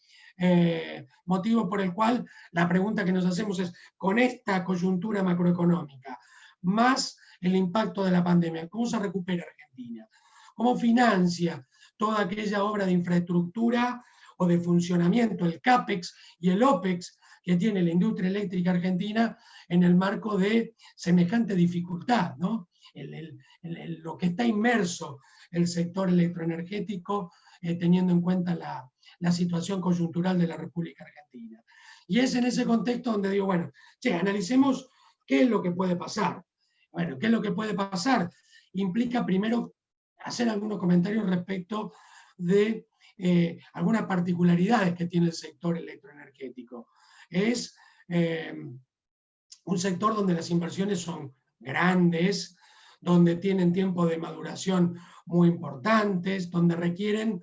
motivo por el cual la pregunta que nos hacemos es, con esta coyuntura macroeconómica, más el impacto de la pandemia, ¿cómo se recupera Argentina? ¿Cómo financia toda aquella obra de infraestructura o de funcionamiento, el CAPEX y el OPEX que tiene la industria eléctrica argentina en el marco de semejante dificultad, ¿no? Lo que está inmerso el sector electroenergético, teniendo en cuenta la situación coyuntural de la República Argentina. Y es en ese contexto donde digo, bueno, analicemos qué es lo que puede pasar. Bueno, ¿qué es lo que puede pasar? Implica primero hacer algunos comentarios respecto de algunas particularidades que tiene el sector electroenergético. Es un sector donde las inversiones son grandes, donde tienen tiempo de maduración muy importantes, donde requieren,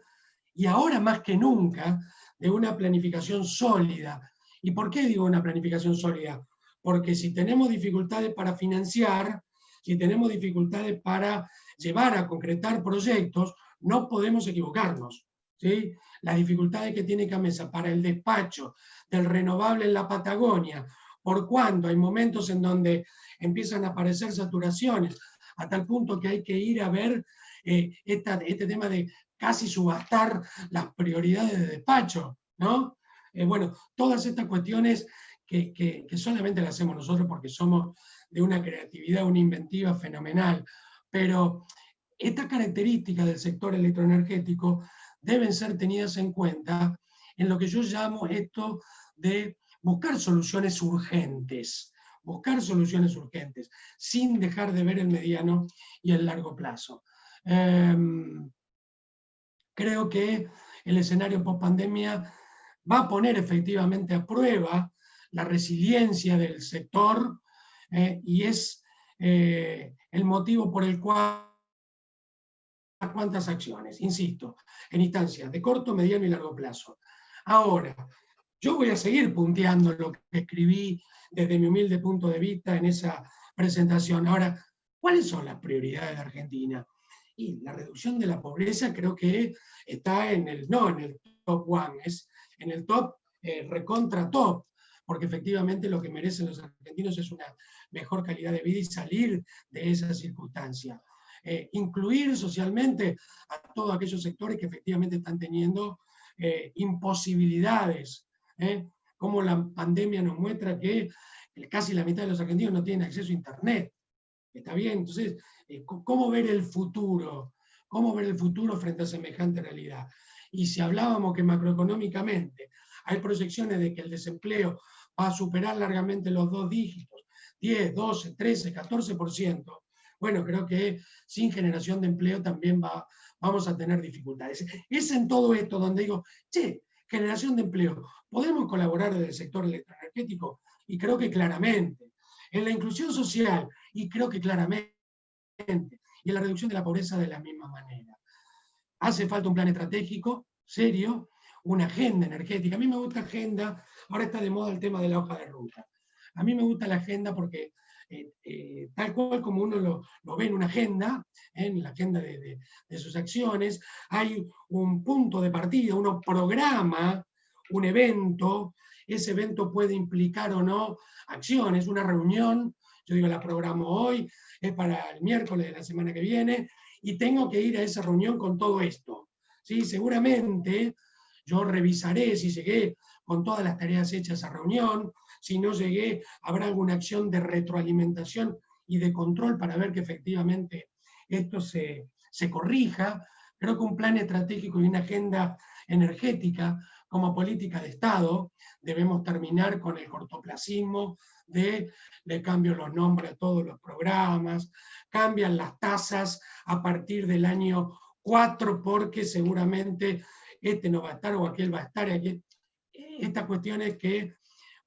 y ahora más que nunca, de una planificación sólida. ¿Y por qué digo una planificación sólida? Porque si tenemos dificultades para financiar, si tenemos dificultades para llevar a concretar proyectos, no podemos equivocarnos, ¿sí? Las dificultades que tiene Gamesa para el despacho del renovable en la Patagonia, por cuando hay momentos en donde empiezan a aparecer saturaciones, a tal punto que hay que ir a ver este tema de casi subastar las prioridades de despacho, ¿no? Bueno, todas estas cuestiones que solamente las hacemos nosotros porque somos de una creatividad, una inventiva fenomenal, pero estas características del sector electroenergético deben ser tenidas en cuenta en lo que yo llamo esto de buscar soluciones urgentes, sin dejar de ver el mediano y el largo plazo. Creo que el escenario post-pandemia va a poner efectivamente a prueba la resiliencia del sector y es el motivo por el cual cuántas acciones, insisto, en instancias de corto, mediano y largo plazo. Ahora, yo voy a seguir punteando lo que escribí desde mi humilde punto de vista en esa presentación. Ahora, ¿cuáles son las prioridades de Argentina? Y la reducción de la pobreza creo que está no en el top one, es en el top recontra top, porque efectivamente lo que merecen los argentinos es una mejor calidad de vida y salir de esa circunstancia. Incluir socialmente a todos aquellos sectores que efectivamente están teniendo imposibilidades, como la pandemia nos muestra que casi la mitad de los argentinos no tienen acceso a Internet. ¿Está bien? Entonces, ¿cómo ver el futuro? ¿Cómo ver el futuro frente a semejante realidad? Y si hablábamos que macroeconómicamente hay proyecciones de que el desempleo va a superar largamente los 2 dígitos, 10, 12, 13, 14%, bueno, creo que sin generación de empleo también vamos a tener dificultades. Es en todo esto donde digo, generación de empleo, ¿podemos colaborar desde el sector electroenergético? Y creo que claramente. En la inclusión social, y creo que claramente, y en la reducción de la pobreza de la misma manera. Hace falta un plan estratégico, serio, una agenda energética. A mí me gusta agenda, ahora está de moda el tema de la hoja de ruta. A mí me gusta la agenda porque tal cual como uno lo ve en una agenda, en la agenda de sus acciones, hay un punto de partida, uno programa un evento, ese evento puede implicar o no acciones, una reunión, yo digo la programo hoy, es para el miércoles de la semana que viene, y tengo que ir a esa reunión con todo esto. ¿Sí? Seguramente yo revisaré si llegué con todas las tareas hechas a esa reunión, si no llegué, habrá alguna acción de retroalimentación y de control para ver que efectivamente esto se corrija. Creo que un plan estratégico y una agenda energética como política de Estado debemos terminar con el cortoplacismo de le cambio los nombres a todos los programas, cambian las tasas a partir del año 4 porque seguramente este no va a estar o aquel va a estar. Estas cuestiones que,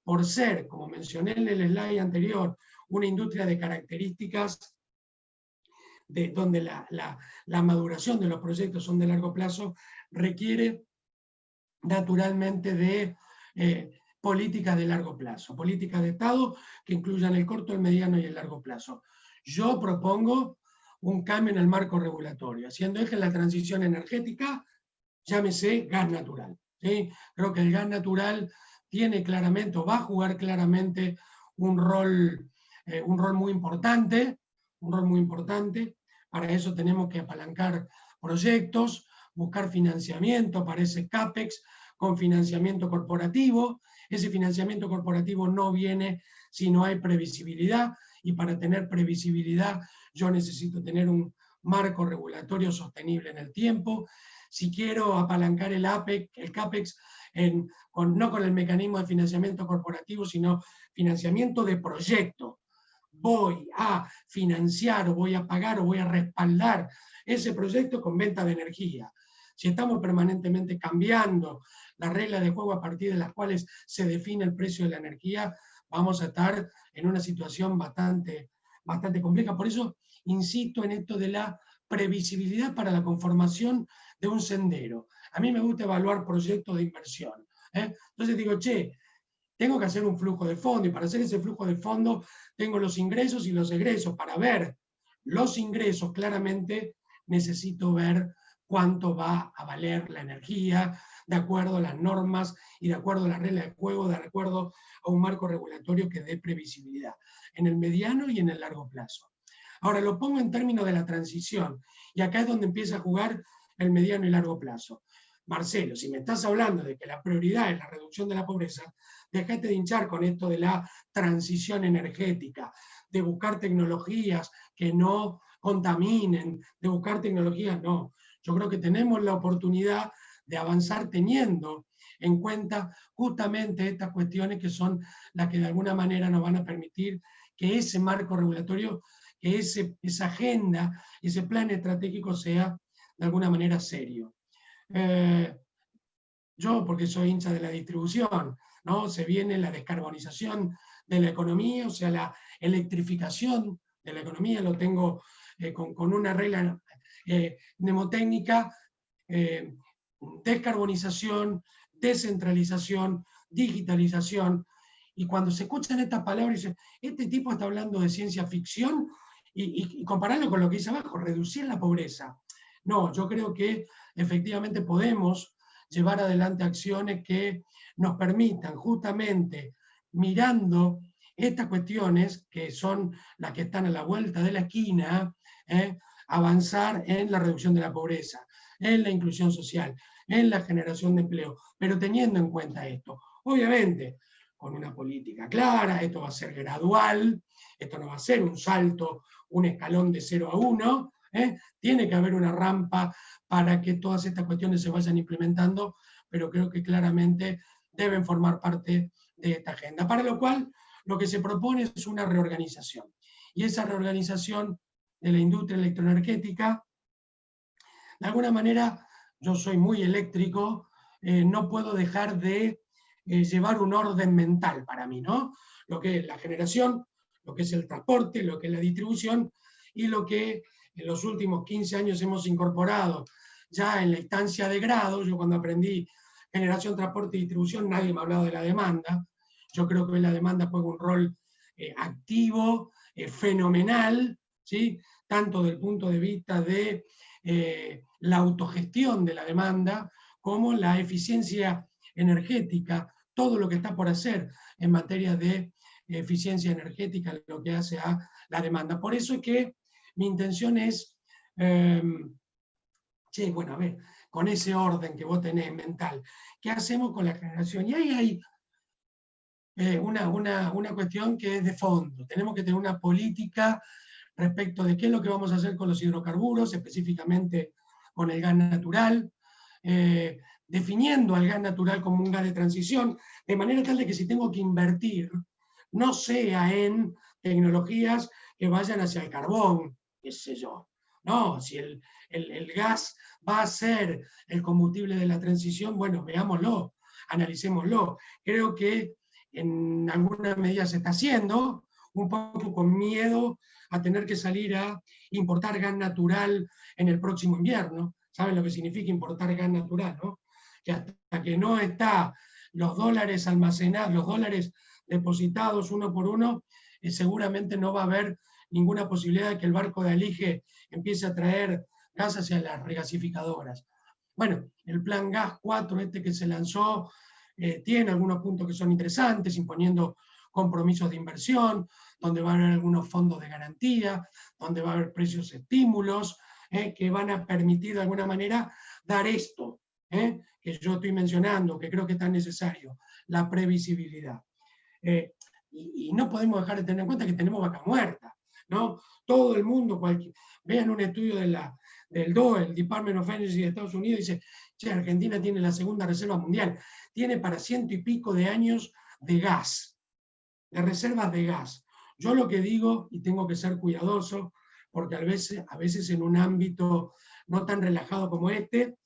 por ser, como mencioné en el slide anterior, una industria de características donde la maduración de los proyectos son de largo plazo, requiere naturalmente de políticas de largo plazo, políticas de Estado que incluyan el corto, el mediano y el largo plazo. Yo propongo un cambio en el marco regulatorio, haciendo eje en la transición energética, llámese gas natural. ¿Sí? Creo que el gas natural tiene claramente, o va a jugar claramente un rol muy importante, Para eso tenemos que apalancar proyectos, buscar financiamiento para ese CAPEX con financiamiento corporativo. Ese financiamiento corporativo no viene si no hay previsibilidad, y para tener previsibilidad yo necesito tener un marco regulatorio sostenible en el tiempo. Si quiero apalancar el CAPEX, no con el mecanismo de financiamiento corporativo, sino financiamiento de proyecto. Voy a financiar o voy a pagar o voy a respaldar ese proyecto con venta de energía. Si estamos permanentemente cambiando las reglas de juego a partir de las cuales se define el precio de la energía, vamos a estar en una situación bastante compleja. Por eso insisto en esto de la previsibilidad para la conformación de un sendero. A mí me gusta evaluar proyectos de inversión. Entonces digo, tengo que hacer un flujo de fondo, y para hacer ese flujo de fondo tengo los ingresos y los egresos. Para ver los ingresos, claramente necesito ver cuánto va a valer la energía, de acuerdo a las normas y de acuerdo a las reglas de juego, de acuerdo a un marco regulatorio que dé previsibilidad en el mediano y en el largo plazo. Ahora lo pongo en términos de la transición, y acá es donde empieza a jugar el mediano y largo plazo. Marcelo, si me estás hablando de que la prioridad es la reducción de la pobreza, dejate de hinchar con esto de la transición energética, de buscar tecnologías que no contaminen, de buscar tecnologías, no. Yo creo que tenemos la oportunidad de avanzar teniendo en cuenta justamente estas cuestiones que son las que de alguna manera nos van a permitir que ese marco regulatorio, que esa agenda, ese plan estratégico sea de alguna manera serio. Yo, porque soy hincha de la distribución, ¿no? Se viene la descarbonización de la economía, o sea, la electrificación de la economía, lo tengo con una regla mnemotécnica: descarbonización, descentralización, digitalización. Y cuando se escuchan estas palabras, dicen, este tipo está hablando de ciencia ficción, y compararlo con lo que dice abajo, reducir la pobreza. No, yo creo que efectivamente podemos llevar adelante acciones que nos permitan, justamente mirando estas cuestiones, que son las que están a la vuelta de la esquina, avanzar en la reducción de la pobreza, en la inclusión social, en la generación de empleo, pero teniendo en cuenta esto. Obviamente, con una política clara, esto va a ser gradual, esto no va a ser un salto, un escalón de 0 a 1, tiene que haber una rampa para que todas estas cuestiones se vayan implementando, pero creo que claramente deben formar parte de esta agenda, para lo cual lo que se propone es una reorganización. Y esa reorganización de la industria electroenergética, de alguna manera, yo soy muy eléctrico, no puedo dejar de llevar un orden mental para mí, ¿no? Lo que es la generación, lo que es el transporte, lo que es la distribución, y lo que en los últimos 15 años hemos incorporado ya en la instancia de grado. Yo cuando aprendí generación, transporte y distribución, nadie me hablaba de la demanda. Yo creo que la demanda juega un rol activo, fenomenal, ¿sí? Tanto desde el punto de vista de la autogestión de la demanda, como la eficiencia energética, todo lo que está por hacer en materia de eficiencia energética, lo que hace a la demanda. Por eso es que mi intención es, bueno, a ver, con ese orden que vos tenés mental, ¿qué hacemos con la generación? Y ahí hay una cuestión que es de fondo. Tenemos que tener una política respecto de qué es lo que vamos a hacer con los hidrocarburos, específicamente con el gas natural. definiendo al gas natural como un gas de transición, de manera tal de que si tengo que invertir, no sea en tecnologías que vayan hacia el carbón, qué sé yo. No, si el gas va a ser el combustible de la transición, bueno, veámoslo, analicémoslo. Creo que en alguna medida se está haciendo, un poco con miedo a tener que salir a importar gas natural en el próximo invierno. ¿Saben lo que significa importar gas natural, no? Que hasta que no está los dólares almacenados, los dólares depositados uno por uno, seguramente no va a haber ninguna posibilidad de que el barco de Alige empiece a traer gas hacia las regasificadoras. Bueno, el plan Gas 4 este que se lanzó tiene algunos puntos que son interesantes, imponiendo compromisos de inversión, donde va a haber algunos fondos de garantía, donde va a haber precios estímulos, que van a permitir de alguna manera dar esto, que yo estoy mencionando, que creo que es tan necesario, la previsibilidad. Y no podemos dejar de tener en cuenta que tenemos vaca muerta, ¿no? Todo el mundo, vean un estudio del DOE, el Department of Energy de Estados Unidos, dice, che, Argentina tiene la segunda reserva mundial, tiene para 100 y pico de años de gas, de reservas de gas. Yo lo que digo, y tengo que ser cuidadoso, porque a veces en un ámbito no tan relajado como este,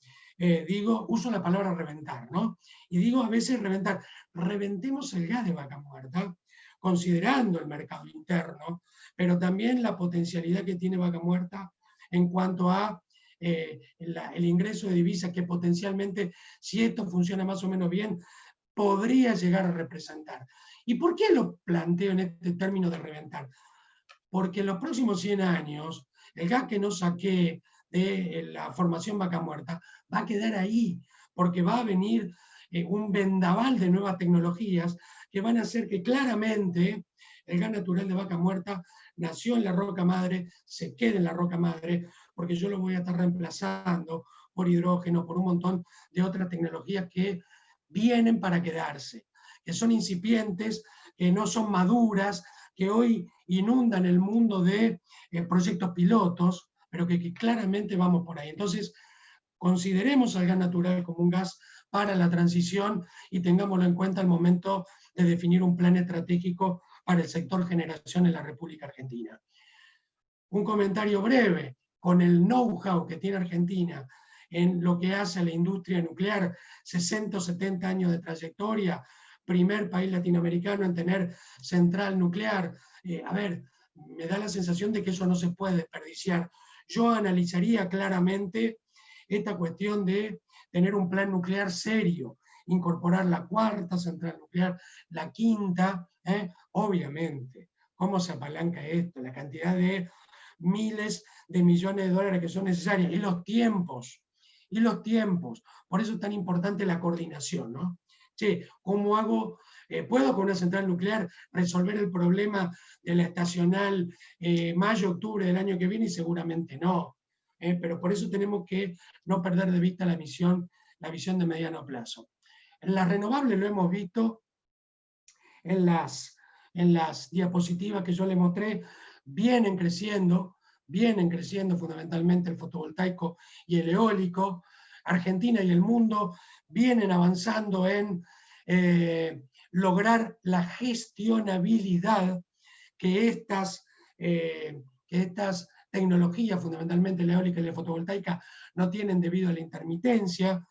uso la palabra reventar, ¿no? Y digo a veces reventar, reventemos el gas de vaca muerta, considerando el mercado interno, pero también la potencialidad que tiene vaca muerta en cuanto a el ingreso de divisas que potencialmente, si esto funciona más o menos bien, podría llegar a representar. ¿Y por qué lo planteo en este término de reventar? Porque en los próximos 100 años, el gas que no saqué de la formación vaca muerta va a quedar ahí, porque va a venir un vendaval de nuevas tecnologías que van a hacer que claramente el gas natural de vaca muerta nació en la roca madre, se quede en la roca madre, porque yo lo voy a estar reemplazando por hidrógeno, por un montón de otras tecnologías que vienen para quedarse, que son incipientes, que no son maduras, que hoy inundan el mundo de proyectos pilotos, pero que claramente vamos por ahí. Entonces, consideremos al gas natural como un gas para la transición y tengámoslo en cuenta al momento de definir un plan estratégico para el sector generación en la República Argentina. Un comentario breve, con el know-how que tiene Argentina en lo que hace a la industria nuclear, 60 o 70 años de trayectoria, primer país latinoamericano en tener central nuclear. A ver, me da la sensación de que eso no se puede desperdiciar. Yo analizaría claramente esta cuestión de tener un plan nuclear serio, incorporar la cuarta central nuclear, la quinta, obviamente. ¿Cómo se apalanca esto? La cantidad de miles de millones de dólares que son necesarias, y los tiempos, por eso es tan importante la coordinación, ¿no? Che, ¿cómo hago? ¿Puedo con una central nuclear resolver el problema de la estacional mayo-octubre del año que viene? Y seguramente no. Pero por eso tenemos que no perder de vista la visión de mediano plazo. En las renovables lo hemos visto en las diapositivas que yo les mostré, vienen creciendo fundamentalmente el fotovoltaico y el eólico. Argentina y el mundo vienen avanzando en lograr la gestionabilidad que estas tecnologías, fundamentalmente la eólica y la fotovoltaica, no tienen debido a la intermitencia.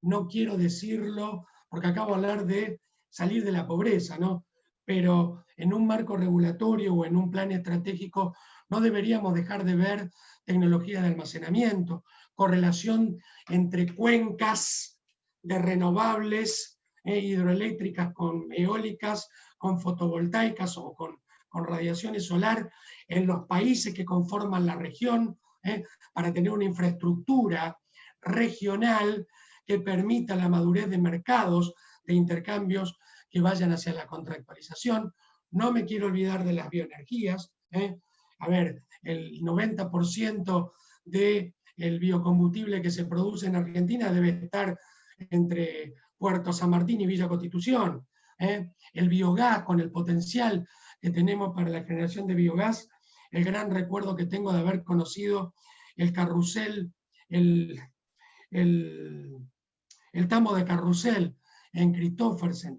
No quiero decirlo porque acabo de hablar de salir de la pobreza, ¿no? Pero en un marco regulatorio o en un plan estratégico no deberíamos dejar de ver tecnología de almacenamiento, correlación entre cuencas de renovables, hidroeléctricas con eólicas, con fotovoltaicas o con radiaciones solar en los países que conforman la región, para tener una infraestructura regional que permita la madurez de mercados, de intercambios que vayan hacia la contractualización. No me quiero olvidar de las bioenergías. A ver, el 90% del biocombustible que se produce en Argentina debe estar entre Puerto San Martín y Villa Constitución. El biogás, con el potencial que tenemos para la generación de biogás, el gran recuerdo que tengo de haber conocido el carrusel, el el tambo de Carrusel en Christoffersen,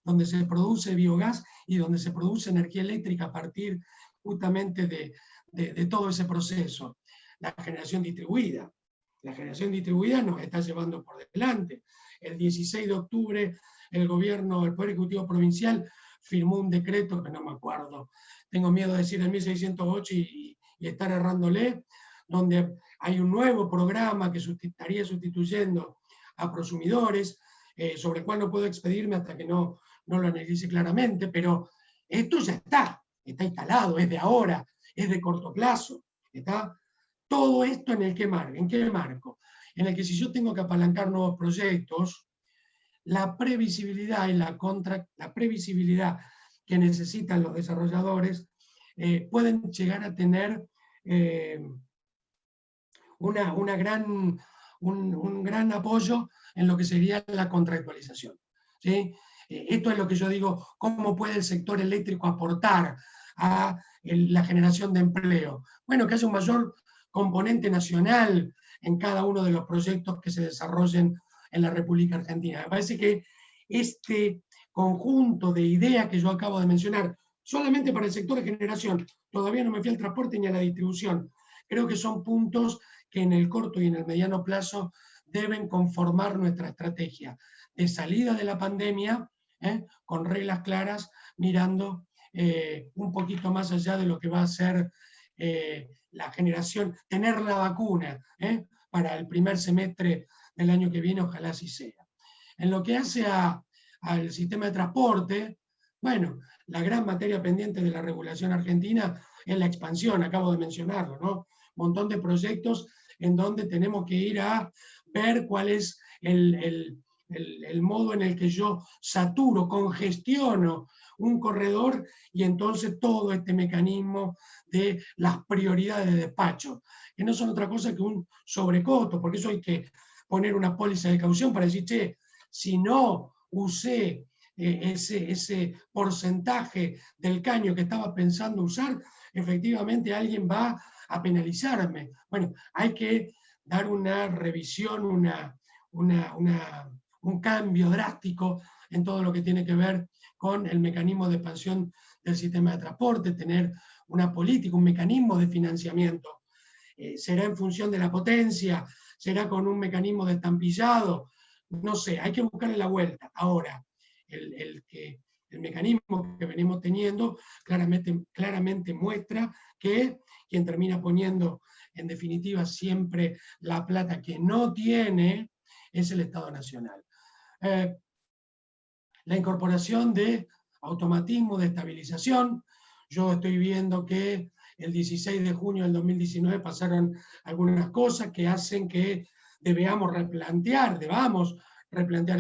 donde se produce biogás y donde se produce energía eléctrica a partir justamente de todo ese proceso. La generación distribuida. La generación distribuida nos está llevando por delante. El 16 de octubre el Poder Ejecutivo Provincial firmó un decreto que no me acuerdo, tengo miedo de decir el 1608 y estar errándole, donde hay un nuevo programa que estaría sustituyendo a prosumidores, sobre el cual no puedo expedirme hasta que no lo analice claramente, pero esto ya está instalado, es de ahora, es de corto plazo, ¿está? Todo esto ¿en qué marco? En el que si yo tengo que apalancar nuevos proyectos, la previsibilidad y la previsibilidad que necesitan los desarrolladores pueden llegar a tener un gran apoyo en lo que sería la contractualización, ¿sí? Esto es lo que yo digo, ¿cómo puede el sector eléctrico aportar a la generación de empleo? Bueno, que haya un mayor componente nacional en cada uno de los proyectos que se desarrollen en la República Argentina. Me parece que este conjunto de ideas que yo acabo de mencionar, solamente para el sector de generación, todavía no me fui al transporte ni a la distribución, creo que son puntos que en el corto y en el mediano plazo deben conformar nuestra estrategia de salida de la pandemia, con reglas claras, mirando un poquito más allá de lo que va a ser la generación, tener la vacuna para el primer semestre del año que viene, ojalá así sea. En lo que hace al sistema de transporte, bueno, la gran materia pendiente de la regulación argentina es la expansión, acabo de mencionarlo, ¿no? Un montón de proyectos en donde tenemos que ir a ver cuál es el modo en el que yo saturo, congestiono un corredor y entonces todo este mecanismo de las prioridades de despacho, que no son otra cosa que un sobrecosto, porque eso hay que poner una póliza de caución para decir, che, si no usé ese porcentaje del caño que estaba pensando usar, efectivamente alguien va a penalizarme. Bueno, hay que dar una revisión, un cambio drástico en todo lo que tiene que ver con el mecanismo de expansión del sistema de transporte, tener una política, un mecanismo de financiamiento. ¿Será en función de la potencia? ¿Será con un mecanismo de estampillado? No sé, hay que buscarle la vuelta. Ahora, el mecanismo que venimos teniendo claramente muestra que quien termina poniendo en definitiva siempre la plata que no tiene es el Estado Nacional. La incorporación de automatismo de estabilización. Yo estoy viendo que el 16 de junio del 2019 pasaron algunas cosas que hacen que debamos replantear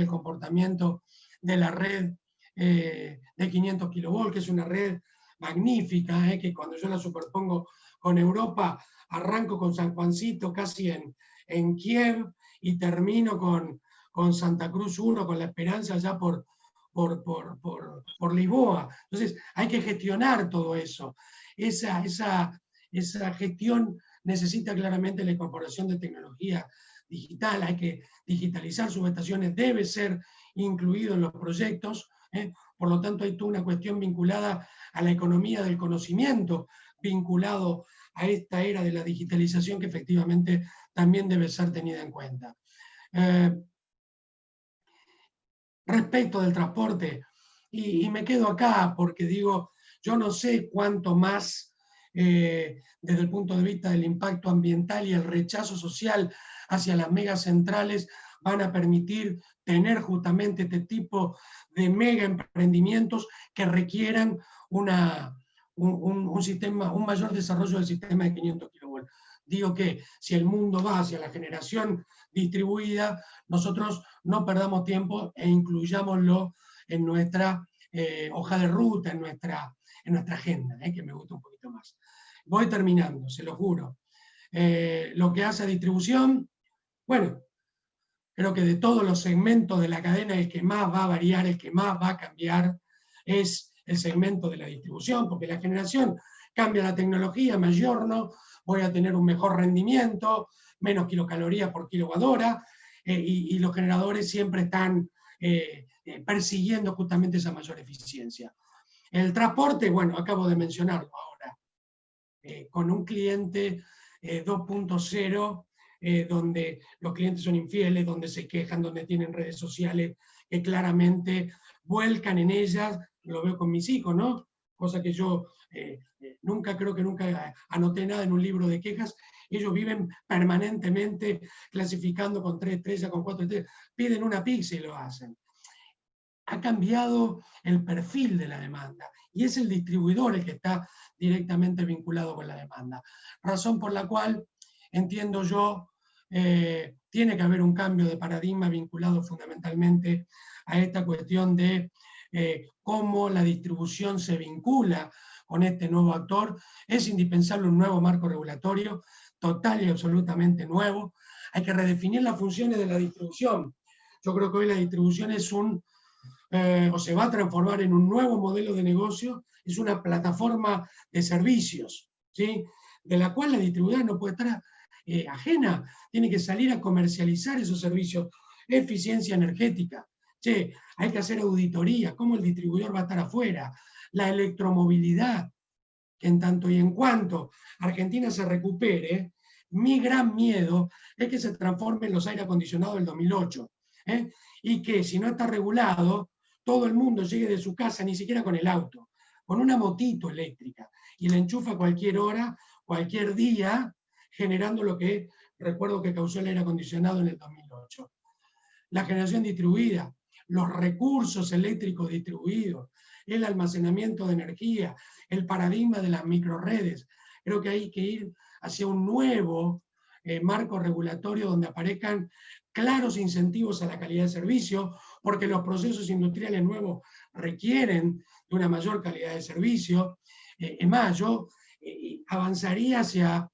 el comportamiento de la red de 500 kV, que es una red magnífica, que cuando yo la superpongo con Europa, arranco con San Juancito casi en Kiev y termino con Santa Cruz 1, con La Esperanza ya por Lisboa. Entonces hay que gestionar todo eso. Esa gestión necesita claramente la incorporación de tecnología digital, hay que digitalizar subestaciones, debe ser incluido en los proyectos, por lo tanto hay toda una cuestión vinculada a la economía del conocimiento, vinculado a esta era de la digitalización que efectivamente también debe ser tenida en cuenta. Respecto del transporte, y me quedo acá porque digo, yo no sé cuánto más desde el punto de vista del impacto ambiental y el rechazo social hacia las megacentrales van a permitir tener justamente este tipo de mega emprendimientos que requieran un mayor desarrollo del sistema de 500 kV. Digo que si el mundo va hacia la generación distribuida, nosotros no perdamos tiempo e incluyámoslo en nuestra hoja de ruta, en nuestra agenda, que me gusta un poquito más. Voy terminando, se lo juro. Lo que hace a distribución, bueno, creo que de todos los segmentos de la cadena el que más va a variar, el que más va a cambiar es el segmento de la distribución, porque la generación cambia la tecnología, me ayorno, voy a tener un mejor rendimiento, menos kilocalorías por kilowatt hora. y los generadores siempre están persiguiendo justamente esa mayor eficiencia. El transporte, bueno, acabo de mencionarlo ahora, con un cliente 2.0, donde los clientes son infieles, donde se quejan, donde tienen redes sociales que claramente vuelcan en ellas, lo veo con mis hijos, ¿no? Cosa que yo creo que nunca anoté nada en un libro de quejas. Ellos viven permanentemente clasificando con 3 estrellas, con 4 estrellas, piden una pizza y lo hacen. Ha cambiado el perfil de la demanda y es el distribuidor el que está directamente vinculado con la demanda. Razón por la cual, entiendo yo, tiene que haber un cambio de paradigma vinculado fundamentalmente a esta cuestión de cómo la distribución se vincula con este nuevo actor. Es indispensable un nuevo marco regulatorio, total y absolutamente nuevo. Hay que redefinir las funciones de la distribución. Yo creo que hoy la distribución es o se va a transformar en un nuevo modelo de negocio, es una plataforma de servicios, ¿sí? De la cual la distribuidora no puede estar ajena, tiene que salir a comercializar esos servicios. Eficiencia energética, che, hay que hacer auditoría, cómo el distribuidor va a estar afuera, la electromovilidad, que en tanto y en cuanto Argentina se recupere, mi gran miedo es que se transforme en los aire acondicionados del 2008, y que si no está regulado, todo el mundo llegue de su casa, ni siquiera con el auto, con una motito eléctrica, y la enchufa a cualquier hora, cualquier día, generando lo que recuerdo que causó el aire acondicionado en el 2008. La generación distribuida, los recursos eléctricos distribuidos, el almacenamiento de energía, el paradigma de las microredes. Creo que hay que ir hacia un nuevo marco regulatorio donde aparezcan claros incentivos a la calidad de servicio, porque los procesos industriales nuevos requieren de una mayor calidad de servicio. Es más, yo avanzaría hacia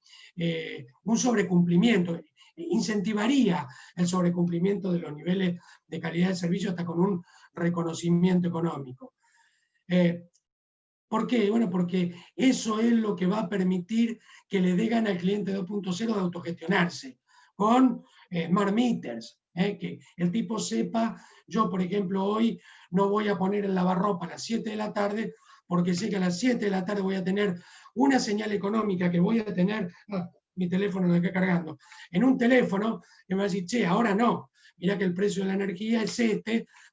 un sobrecumplimiento, incentivaría el sobrecumplimiento de los niveles de calidad de servicio hasta con un reconocimiento económico. ¿Por qué? Bueno, porque eso es lo que va a permitir que le dé gana al cliente 2.0 de autogestionarse, con smart meters, que el tipo sepa, yo por ejemplo hoy no voy a poner el lavarropa a las 7 de la tarde, porque sé que a las 7 de la tarde voy a tener una señal económica que voy a tener, mi teléfono lo dejé cargando, en un teléfono que me va a decir, che, ahora no, mirá que el precio de la energía es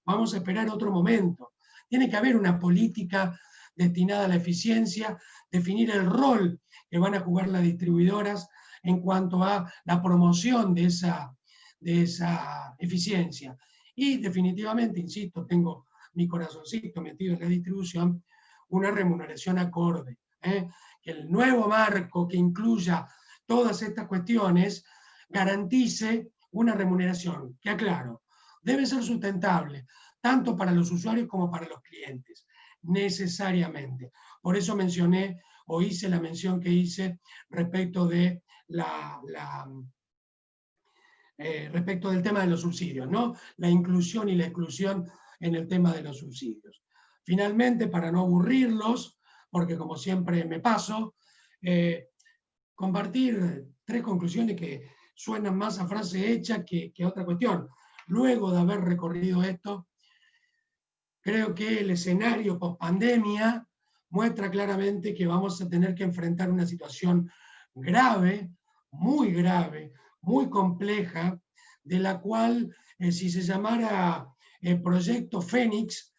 vamos a esperar otro momento. Tiene que haber una política destinada a la eficiencia, definir el rol que van a jugar las distribuidoras en cuanto a la promoción de esa eficiencia. Y definitivamente, insisto, tengo mi corazoncito metido en la distribución, una remuneración acorde. Que el nuevo marco que incluya todas estas cuestiones garantice una remuneración que, aclaro, debe ser sustentable, tanto para los usuarios como para los clientes, necesariamente. Por eso mencioné, o hice la mención que hice respecto de respecto del tema de los subsidios, ¿no? La inclusión y la exclusión en el tema de los subsidios. Finalmente, para no aburrirlos, porque como siempre me paso, compartir 3 conclusiones que suenan más a frase hecha que a otra cuestión. Luego de haber recorrido esto, creo que el escenario post-pandemia muestra claramente que vamos a tener que enfrentar una situación grave, muy compleja, de la cual, si se llamara Proyecto Fénix,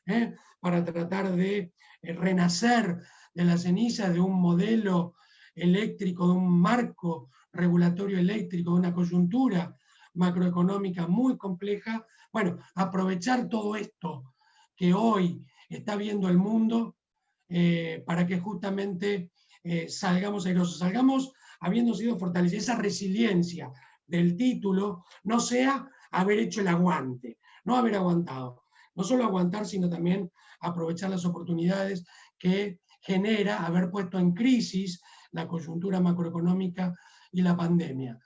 para tratar de renacer de las cenizas de un modelo eléctrico, de un marco regulatorio eléctrico, de una coyuntura macroeconómica muy compleja, bueno, aprovechar todo esto que hoy está viendo el mundo para que justamente salgamos airosos, salgamos habiendo sido fortalecidos. Esa resiliencia del título no sea haber hecho el aguante, no haber aguantado. No solo aguantar, sino también aprovechar las oportunidades que genera haber puesto en crisis la coyuntura macroeconómica y la pandemia.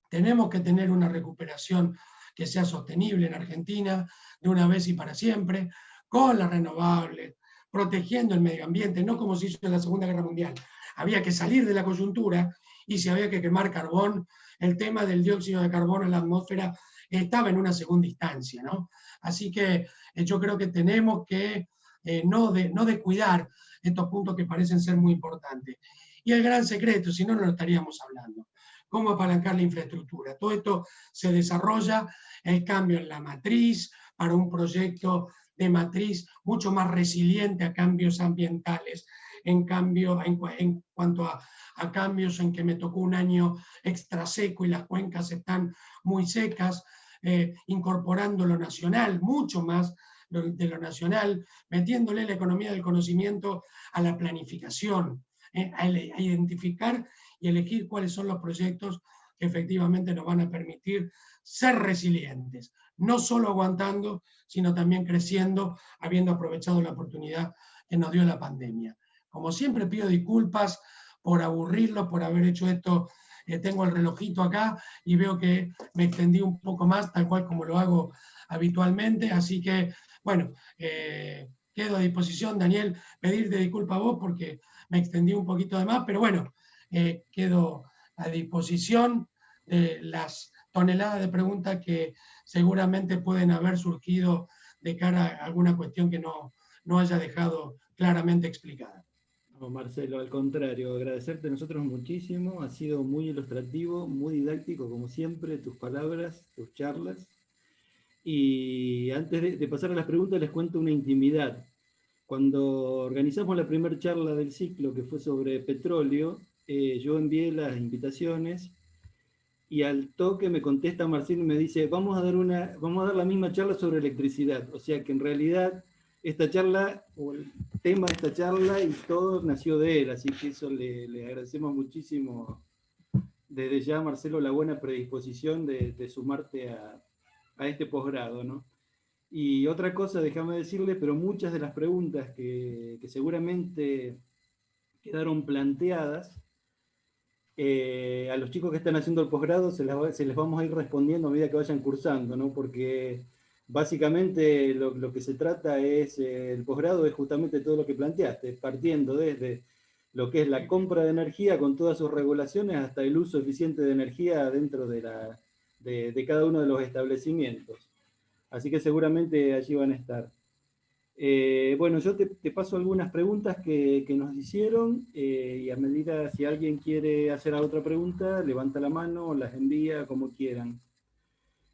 Tenemos que tener una recuperación que sea sostenible en Argentina de una vez y para siempre, con las renovables, protegiendo el medio ambiente, no como se hizo en la Segunda Guerra Mundial. Había que salir de la coyuntura y si había que quemar carbón, el tema del dióxido de carbono en la atmósfera estaba en una segunda instancia, ¿no? Así que yo creo que tenemos que no descuidar estos puntos que parecen ser muy importantes. Y el gran secreto, si no, no lo estaríamos hablando. ¿Cómo apalancar la infraestructura? Todo esto se desarrolla, el cambio en la matriz, para un proyecto de matriz mucho más resiliente a cambios ambientales, en cuanto a cambios en que me tocó un año extra seco y las cuencas están muy secas, incorporando lo nacional, mucho más de lo nacional, metiéndole la economía del conocimiento a la planificación, a identificar y elegir cuáles son los proyectos que efectivamente nos van a permitir ser resilientes, no solo aguantando, sino también creciendo, habiendo aprovechado la oportunidad que nos dio la pandemia. Como siempre pido disculpas por aburrirlos, por haber hecho esto. Tengo el relojito acá y veo que me extendí un poco más, tal cual como lo hago habitualmente, así que, bueno, quedo a disposición, Daniel, pedirte disculpas a vos porque me extendí un poquito de más, pero bueno, quedo a disposición de las toneladas de preguntas que seguramente pueden haber surgido de cara a alguna cuestión que no haya dejado claramente explicada. No, Marcelo, al contrario, agradecerte a nosotros muchísimo, ha sido muy ilustrativo, muy didáctico, como siempre, tus palabras, tus charlas. Y antes de pasar a las preguntas, les cuento una intimidad. Cuando organizamos la primera charla del ciclo, que fue sobre petróleo, yo envié las invitaciones y al toque me contesta Marcelo y me dice, vamos a dar la misma charla sobre electricidad. O sea que en realidad esta charla, o el tema de esta charla y todo nació de él, así que eso le agradecemos muchísimo desde ya, Marcelo, la buena predisposición de sumarte a este posgrado, ¿no? Y otra cosa, déjame decirle, pero muchas de las preguntas que seguramente quedaron planteadas, a los chicos que están haciendo el posgrado se les vamos a ir respondiendo a medida que vayan cursando, ¿no? Porque básicamente lo que se trata es, el posgrado es justamente todo lo que planteaste, partiendo desde lo que es la compra de energía con todas sus regulaciones hasta el uso eficiente de energía dentro de cada uno de los establecimientos. Así que seguramente allí van a estar. Bueno, yo te paso algunas preguntas que nos hicieron y a medida, si alguien quiere hacer otra pregunta, levanta la mano o las envía como quieran.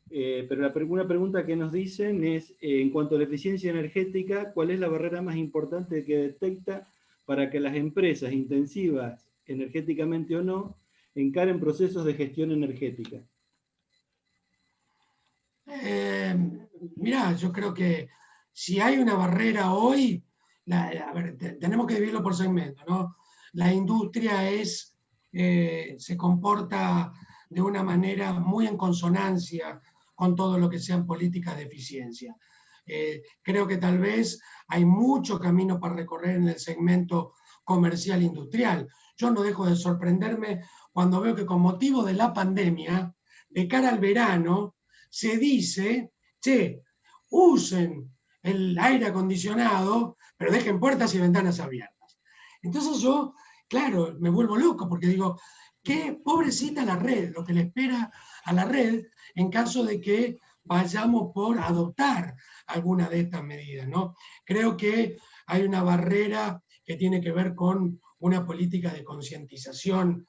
Pero una pregunta que nos dicen es, en cuanto a la eficiencia energética, ¿cuál es la barrera más importante que detecta para que las empresas intensivas, energéticamente o no, encaren procesos de gestión energética? Mirá, yo creo que si hay una barrera hoy, a ver, tenemos que dividirlo por segmentos, ¿no? La industria se comporta de una manera muy en consonancia con todo lo que sean políticas de eficiencia. Creo que tal vez hay mucho camino para recorrer en el segmento comercial industrial. Yo no dejo de sorprenderme cuando veo que con motivo de la pandemia, de cara al verano, se dice, che, usen el aire acondicionado, pero dejen puertas y ventanas abiertas. Entonces yo, claro, me vuelvo loco porque digo, qué pobrecita la red, lo que le espera a la red en caso de que vayamos por adoptar alguna de estas medidas, ¿no? Creo que hay una barrera que tiene que ver con una política de concientización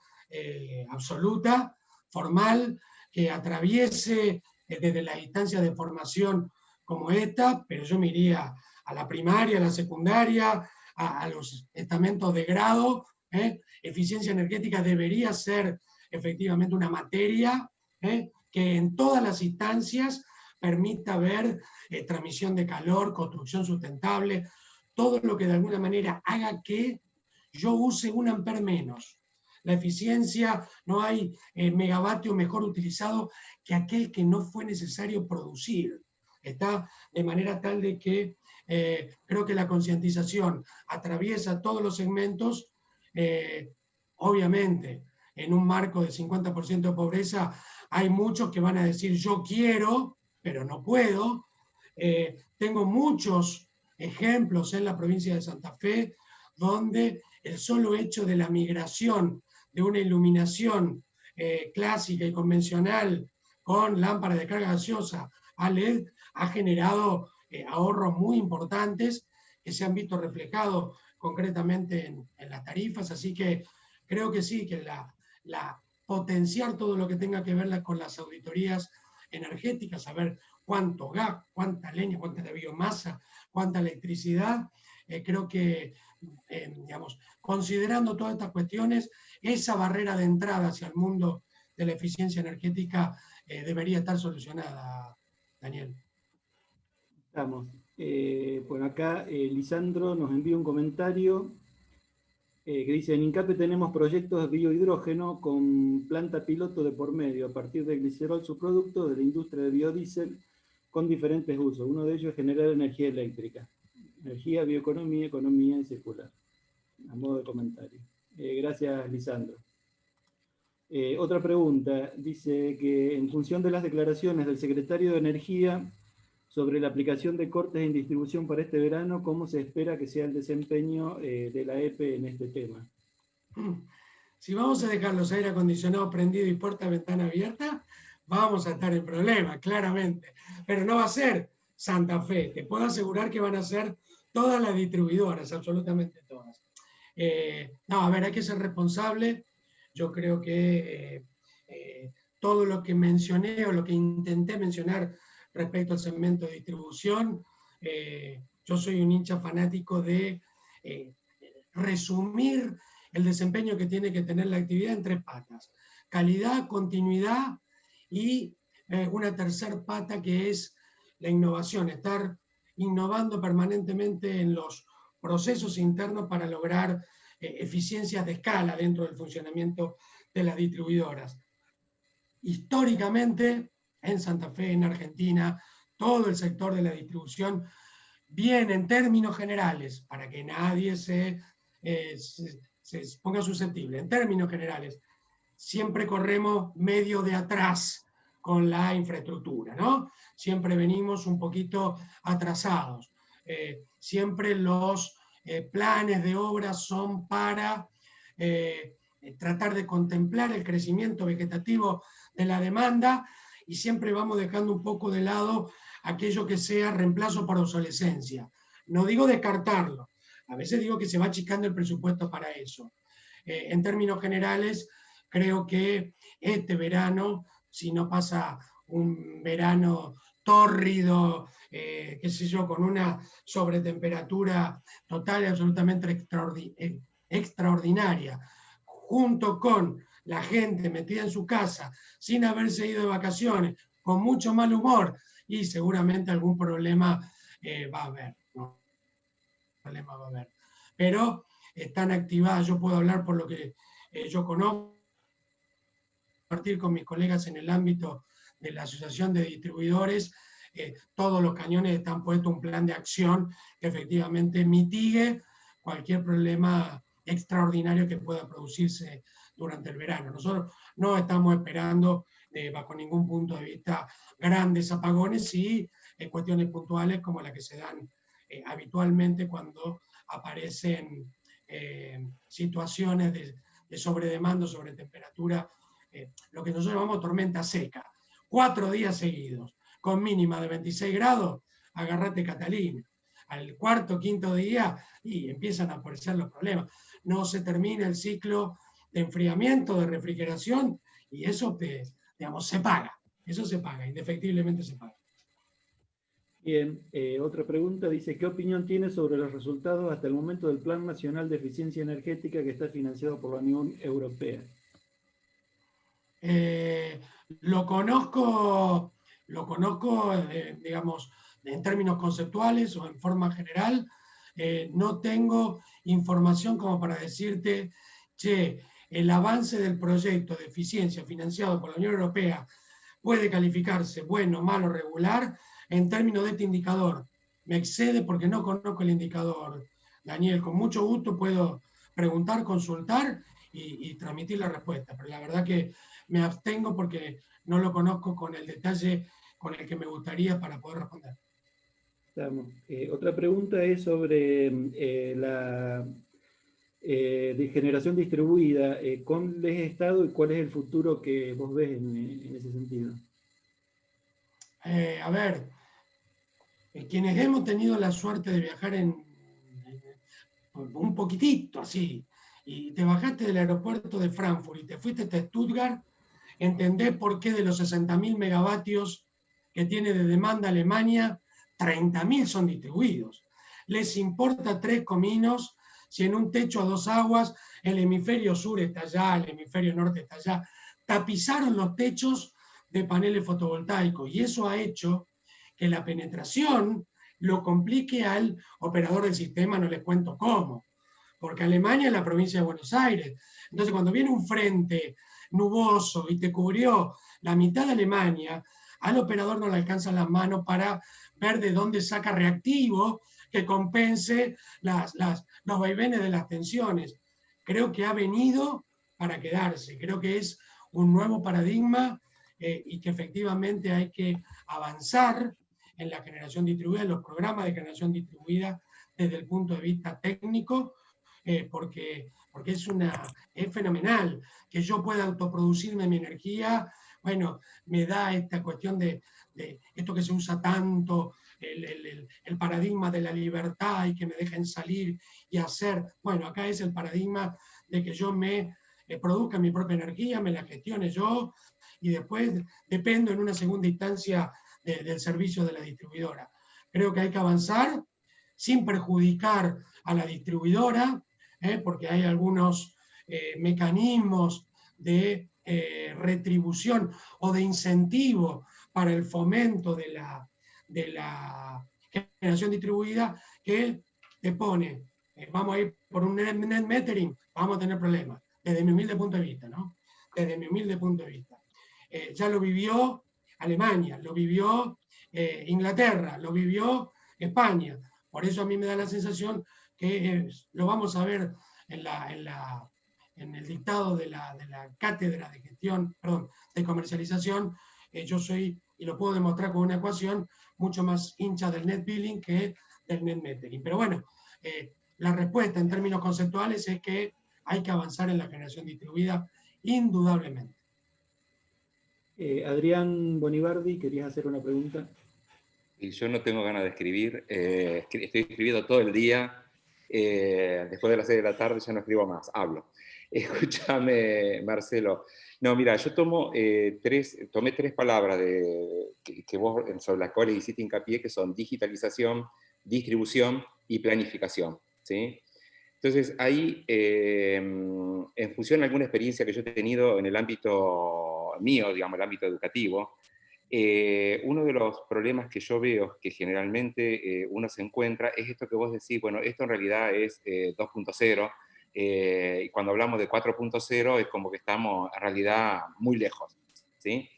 absoluta, formal, que atraviese desde las instancias de formación como esta, pero yo me iría a la primaria, a la secundaria, a los estamentos de grado. Eficiencia energética debería ser efectivamente una materia que en todas las instancias permita ver transmisión de calor, construcción sustentable, todo lo que de alguna manera haga que yo use un amper menos. La eficiencia, no hay megavatio mejor utilizado que aquel que no fue necesario producir. Está de manera tal de que creo que la concientización atraviesa todos los segmentos, obviamente en un marco de 50% de pobreza hay muchos que van a decir yo quiero, pero no puedo. Tengo muchos ejemplos en la provincia de Santa Fe donde el solo hecho de la migración de una iluminación clásica y convencional con lámparas de carga gaseosa a LED ha generado ahorros muy importantes que se han visto reflejados concretamente en las tarifas, así que creo que sí, que potenciar todo lo que tenga que ver con las auditorías energéticas, saber cuánto gas, cuánta leña, cuánta biomasa, cuánta electricidad, creo que, digamos, considerando todas estas cuestiones, esa barrera de entrada hacia el mundo de la eficiencia energética debería estar solucionada, Daniel. Estamos. Por acá, Lisandro nos envía un comentario que dice: en INCAPE tenemos proyectos de biohidrógeno con planta piloto de por medio, a partir de glicerol subproducto de la industria de biodiesel, con diferentes usos. Uno de ellos es generar energía eléctrica. Energía, bioeconomía, economía y circular. A modo de comentario. Gracias, Lisandro. Otra pregunta. Dice que en función de las declaraciones del secretario de Energía sobre la aplicación de cortes en distribución para este verano, ¿cómo se espera que sea el desempeño de la EPE en este tema? Si vamos a dejar los aire acondicionados prendidos y puerta ventana abierta, vamos a estar en problemas, claramente. Pero no va a ser Santa Fe. Te puedo asegurar que van a ser todas las distribuidoras, absolutamente todas. No, a ver, hay que ser responsable. Yo creo que todo lo que mencioné o lo que intenté mencionar respecto al segmento de distribución, yo soy un hincha fanático de resumir el desempeño que tiene que tener la actividad en 3 patas: calidad, continuidad y una tercera pata que es la innovación, estar innovando permanentemente en los procesos internos para lograr eficiencias de escala dentro del funcionamiento de las distribuidoras. Históricamente, en Santa Fe, en Argentina, todo el sector de la distribución, bien en términos generales, para que nadie se ponga susceptible, en términos generales, siempre corremos medio de atrás con la infraestructura, ¿no? Siempre venimos un poquito atrasados. Siempre los planes de obra son para tratar de contemplar el crecimiento vegetativo de la demanda y siempre vamos dejando un poco de lado aquello que sea reemplazo por obsolescencia. No digo descartarlo, a veces digo que se va achicando el presupuesto para eso. En términos generales, creo que este verano, si no pasa un verano tórrido, qué sé yo, con una sobretemperatura total y absolutamente extraordinaria, junto con la gente metida en su casa, sin haberse ido de vacaciones, con mucho mal humor, y seguramente algún problema va a haber, ¿no? Problema va a haber. Pero están activadas, yo puedo hablar por lo que yo conozco, compartir con mis colegas en el ámbito de la Asociación de Distribuidores, todos los cañones están puestos un plan de acción que efectivamente mitigue cualquier problema extraordinario que pueda producirse durante el verano. Nosotros no estamos esperando bajo ningún punto de vista grandes apagones y cuestiones puntuales como las que se dan habitualmente cuando aparecen situaciones de sobredemanda, sobretemperatura, lo que nosotros llamamos tormenta seca. 4 días seguidos, con mínima de 26 grados, agarrate Catalina. Al cuarto, quinto día, y empiezan a aparecer los problemas. No se termina el ciclo de enfriamiento, de refrigeración, y eso, digamos, se paga. Eso se paga, indefectiblemente se paga. Bien, otra pregunta dice: ¿qué opinión tiene sobre los resultados hasta el momento del Plan Nacional de Eficiencia Energética que está financiado por la Unión Europea? Lo conozco, digamos, en términos conceptuales o en forma general. No tengo información como para decirte, che, el avance del proyecto de eficiencia financiado por la Unión Europea puede calificarse bueno, malo, regular. En términos de este indicador, me excede porque no conozco el indicador. Daniel, con mucho gusto puedo preguntar, consultar y transmitir la respuesta, pero la verdad que me abstengo porque no lo conozco con el detalle con el que me gustaría para poder responder. Otra pregunta es sobre de generación distribuida, ¿cuál es el estado y cuál es el futuro que vos ves en ese sentido? A ver, quienes hemos tenido la suerte de viajar un poquitito así, y te bajaste del aeropuerto de Frankfurt y te fuiste a Stuttgart, entendés por qué de los 60.000 megavatios que tiene de demanda Alemania, 30.000 son distribuidos. Les importa 3 cominos si en un techo a 2 aguas el hemisferio sur está allá, el hemisferio norte está allá. Tapizaron los techos de paneles fotovoltaicos y eso ha hecho que la penetración lo complique al operador del sistema, no les cuento cómo, porque Alemania es la provincia de Buenos Aires. Entonces, cuando viene un frente nuboso y te cubrió la mitad de Alemania, al operador no le alcanzan las manos para ver de dónde saca reactivo que compense los vaivenes de las tensiones. Creo que ha venido para quedarse, creo que es un nuevo paradigma y que efectivamente hay que avanzar en la generación distribuida, en los programas de generación distribuida desde el punto de vista técnico, porque es fenomenal que yo pueda autoproducirme mi energía. Bueno, me da esta cuestión de esto que se usa tanto, el paradigma de la libertad y que me dejen salir y hacer. Bueno, acá es el paradigma de que yo me produzca mi propia energía, me la gestione yo y después dependo en una segunda instancia del servicio de la distribuidora. Creo que hay que avanzar sin perjudicar a la distribuidora, porque hay algunos mecanismos de retribución o de incentivo para el fomento de la generación distribuida que te pone, vamos a ir por un net metering, vamos a tener problemas, desde mi humilde punto de vista, ¿no? Desde mi humilde punto de vista. Ya lo vivió Alemania, lo vivió Inglaterra, lo vivió España. Por eso a mí me da la sensación que lo vamos a ver en el dictado de la cátedra de gestión, perdón, de comercialización. Yo soy, y lo puedo demostrar con una ecuación, mucho más hincha del net billing que del net metering. Pero bueno, la respuesta en términos conceptuales es que hay que avanzar en la generación distribuida indudablemente. Adrián Bonivardi, ¿querías hacer una pregunta? Y yo no tengo ganas de escribir, estoy escribiendo todo el día, después de las 6 de la tarde ya no escribo más, hablo. Escúchame, Marcelo. No, mira, yo tomé tres palabras que vos, sobre las cuales hiciste hincapié, que son digitalización, distribución y planificación, ¿sí? Entonces, ahí, en función de alguna experiencia que yo he tenido en el ámbito mío, digamos, el ámbito educativo, uno de los problemas que yo veo que generalmente uno se encuentra es esto que vos decís, bueno, esto en realidad es 2.0, y cuando hablamos de 4.0 es como que estamos en realidad muy lejos, ¿sí?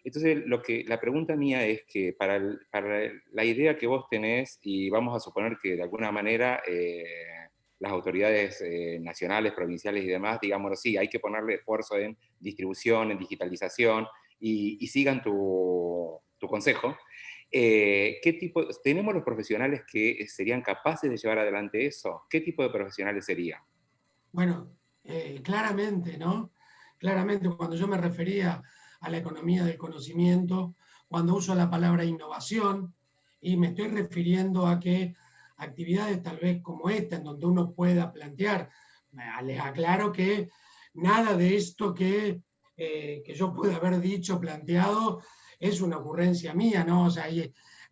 Entonces, la pregunta mía es que para la idea que vos tenés, y vamos a suponer que de alguna manera las autoridades nacionales, provinciales y demás, digámoslo así, hay que ponerle esfuerzo en distribución, en digitalización, y sigan tu consejo. ¿Tenemos los profesionales que serían capaces de llevar adelante eso? ¿Qué tipo de profesionales serían? Bueno, claramente, ¿no? Claramente, cuando yo me refería a la economía del conocimiento, cuando uso la palabra innovación, y me estoy refiriendo a que actividades tal vez como esta, en donde uno pueda plantear, les aclaro que nada de esto que yo pueda haber dicho, planteado, es una ocurrencia mía, ¿no? O sea,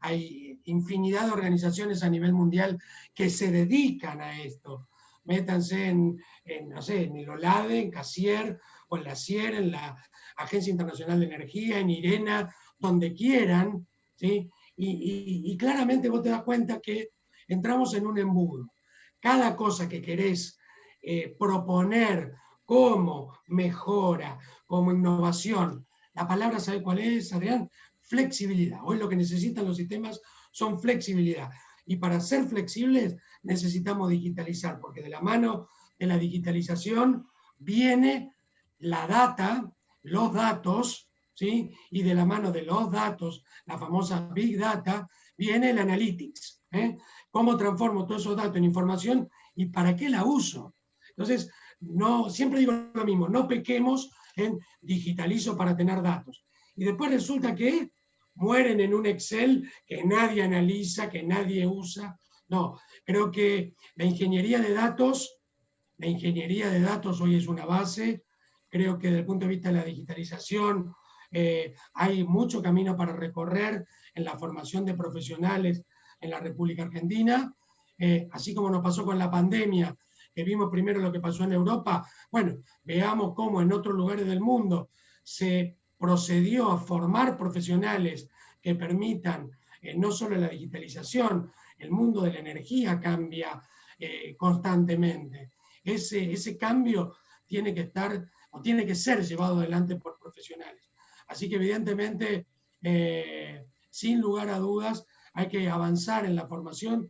hay infinidad de organizaciones a nivel mundial que se dedican a esto. Métanse no sé, en el OLADE, en CASIER, o en la CIER, en la Agencia Internacional de Energía, en IRENA, donde quieran, ¿sí? Y claramente vos te das cuenta que entramos en un embudo. Cada cosa que querés proponer como mejora, como innovación, la palabra, ¿sabe cuál es, Adrián? Flexibilidad. Hoy lo que necesitan los sistemas son flexibilidad. Y para ser flexibles necesitamos digitalizar, porque de la mano de la digitalización viene la data, los datos, ¿sí? Y de la mano de los datos, la famosa Big Data, viene el Analytics. ¿Cómo transformo todos esos datos en información y para qué la uso? Entonces, no, siempre digo lo mismo, no pequemos en digitalizo para tener datos. Y después resulta que mueren en un Excel que nadie analiza, que nadie usa. No, creo que la ingeniería de datos hoy es una base. Creo que desde el punto de vista de la digitalización hay mucho camino para recorrer en la formación de profesionales en la República Argentina. Así como nos pasó con la pandemia, que vimos primero lo que pasó en Europa, bueno, veamos cómo en otros lugares del mundo se procedió a formar profesionales que permitan no solo la digitalización, el mundo de la energía cambia constantemente. Ese cambio tiene que estar o tiene que ser llevado adelante por profesionales. Así que evidentemente, sin lugar a dudas, hay que avanzar en la formación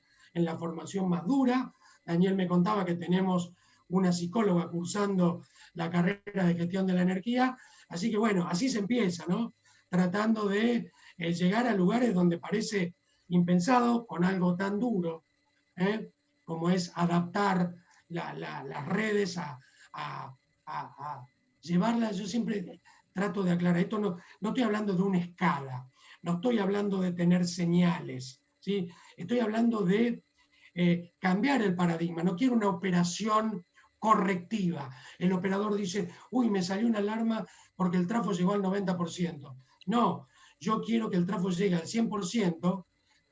más dura. Daniel me contaba que tenemos una psicóloga cursando la carrera de gestión de la energía, así que bueno, así se empieza, ¿no? Tratando de llegar a lugares donde parece impensado, con algo tan duro, como es adaptar las redes a llevarlas. Yo siempre trato de aclarar, esto no estoy hablando de una escala, no estoy hablando de tener señales, ¿sí? Estoy hablando de cambiar el paradigma. No quiero una operación correctiva. El operador dice, uy, me salió una alarma porque el tráfico llegó al 90%. No, yo quiero que el tráfico llegue al 100%.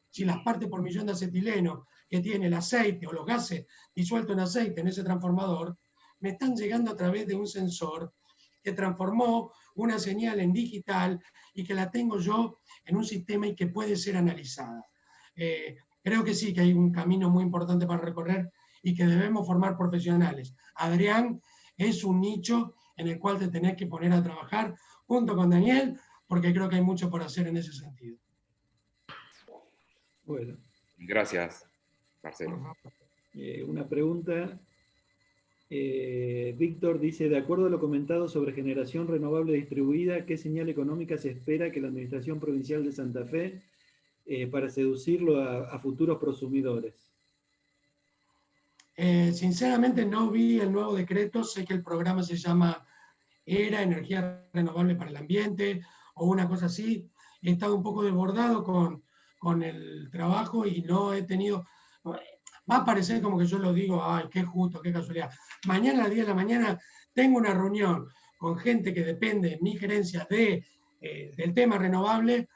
Si las partes por millón de acetileno que tiene el aceite o los gases disueltos en aceite en ese transformador, me están llegando a través de un sensor que transformó una señal en digital y que la tengo yo en un sistema y que puede ser analizada. Creo que sí, que hay un camino muy importante para recorrer y que debemos formar profesionales. Adrián es un nicho en el cual te tenés que poner a trabajar junto con Daniel, porque creo que hay mucho por hacer en ese sentido. Bueno. Gracias, Marcelo. Una pregunta. Víctor dice, de acuerdo a lo comentado sobre generación renovable distribuida, ¿qué señal económica se espera que la Administración Provincial de Santa Fe para seducirlo a futuros prosumidores? Sinceramente no vi el nuevo decreto, sé que el programa se llama ERA, Energía Renovable para el Ambiente, o una cosa así. He estado un poco desbordado con el trabajo y no he tenido... Va a parecer como que yo lo digo, ay, qué justo, qué casualidad. Mañana a las 10 de la mañana tengo una reunión con gente que depende, mi gerencia, del tema renovable,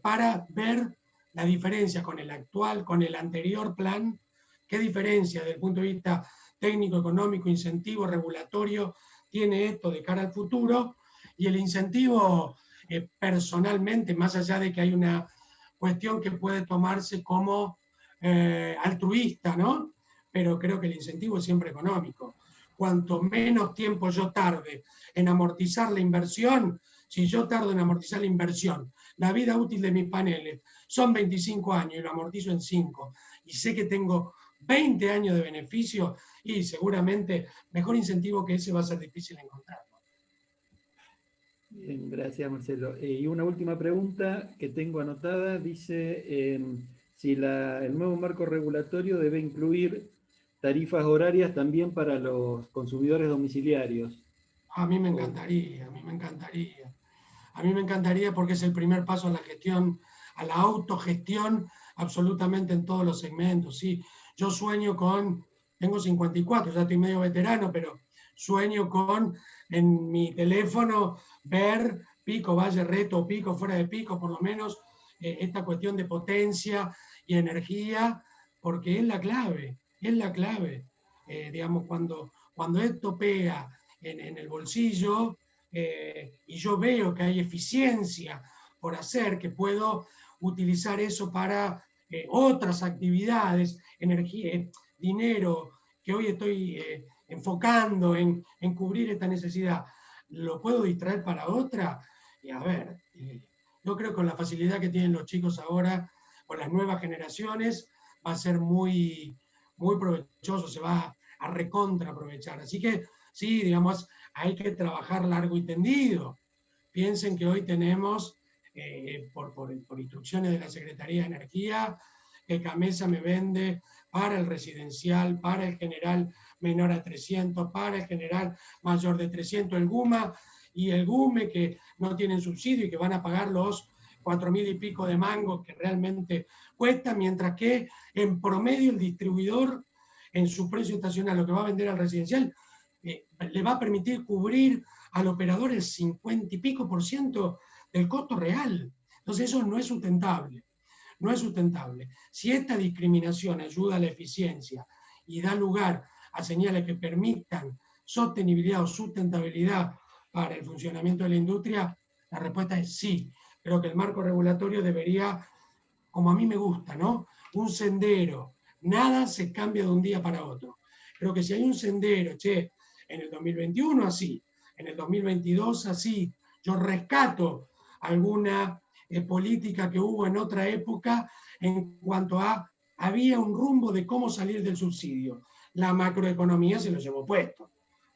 para ver la diferencia con el actual, con el anterior plan, qué diferencia desde el punto de vista técnico, económico, incentivo, regulatorio, tiene esto de cara al futuro, y el incentivo personalmente, más allá de que hay una cuestión que puede tomarse como altruista, ¿no? Pero creo que el incentivo es siempre económico. Cuanto menos tiempo yo tarde en amortizar la inversión, si yo tardo en amortizar la inversión, la vida útil de mis paneles son 25 años y lo amortizo en 5, y sé que tengo 20 años de beneficio, y seguramente mejor incentivo que ese va a ser difícil encontrar. Bien, gracias Marcelo. Y una última pregunta que tengo anotada, dice si el nuevo marco regulatorio debe incluir tarifas horarias también para los consumidores domiciliarios. A mí me encantaría, a mí me encantaría. A mí me encantaría porque es el primer paso a la gestión, a la autogestión absolutamente en todos los segmentos. Sí, yo sueño con, tengo 54, ya estoy medio veterano, pero sueño con en mi teléfono ver pico, valle, reto, pico, fuera de pico, por lo menos esta cuestión de potencia y energía, porque es la clave, es la clave. Digamos, cuando esto pega en el bolsillo, y yo veo que hay eficiencia por hacer, que puedo utilizar eso para otras actividades, energía, dinero, que hoy estoy enfocando en cubrir esta necesidad, lo puedo distraer para otra. Y a ver, yo creo que con la facilidad que tienen los chicos ahora, con las nuevas generaciones, va a ser muy, muy provechoso, se va a recontra aprovechar. Así que sí, digamos, hay que trabajar largo y tendido. Piensen que hoy tenemos, por instrucciones de la Secretaría de Energía, que Camesa me vende para el residencial, para el general menor a 300, para el general mayor de 300, el GUMA y el GUME que no tienen subsidio y que van a pagar los 4.000 y pico de mangos que realmente cuesta, mientras que en promedio el distribuidor en su precio estacional, lo que va a vender al residencial, le va a permitir cubrir al operador el 50 y pico % del costo real. Entonces eso no es sustentable. No es sustentable. Si esta discriminación ayuda a la eficiencia y da lugar a señales que permitan sostenibilidad o sustentabilidad para el funcionamiento de la industria, la respuesta es sí. Creo que el marco regulatorio debería, como a mí me gusta, ¿no? Un sendero. Nada se cambia de un día para otro. Creo que si hay un sendero, en el 2021 así, en el 2022 así, yo rescato alguna política que hubo en otra época en cuanto a había un rumbo de cómo salir del subsidio. La macroeconomía se lo llevó puesto,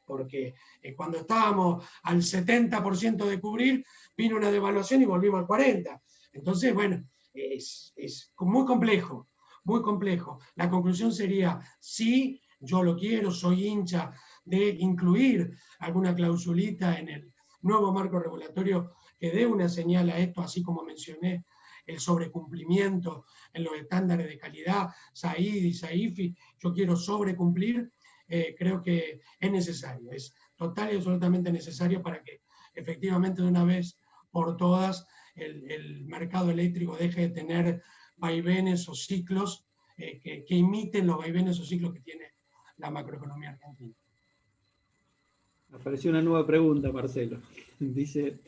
porque cuando estábamos al 70% de cubrir, vino una devaluación y volvimos al 40%. Entonces, bueno, es muy complejo, muy complejo. La conclusión sería, sí, yo lo quiero, soy hincha de incluir alguna clausulita en el nuevo marco regulatorio que dé una señal a esto, así como mencioné el sobrecumplimiento en los estándares de calidad, SAID y SAIFI, yo quiero sobrecumplir, creo que es necesario, es total y absolutamente necesario para que efectivamente de una vez por todas el mercado eléctrico deje de tener vaivenes o ciclos que imiten los vaivenes o ciclos que tiene la macroeconomía argentina. Apareció una nueva pregunta, Marcelo. Dice,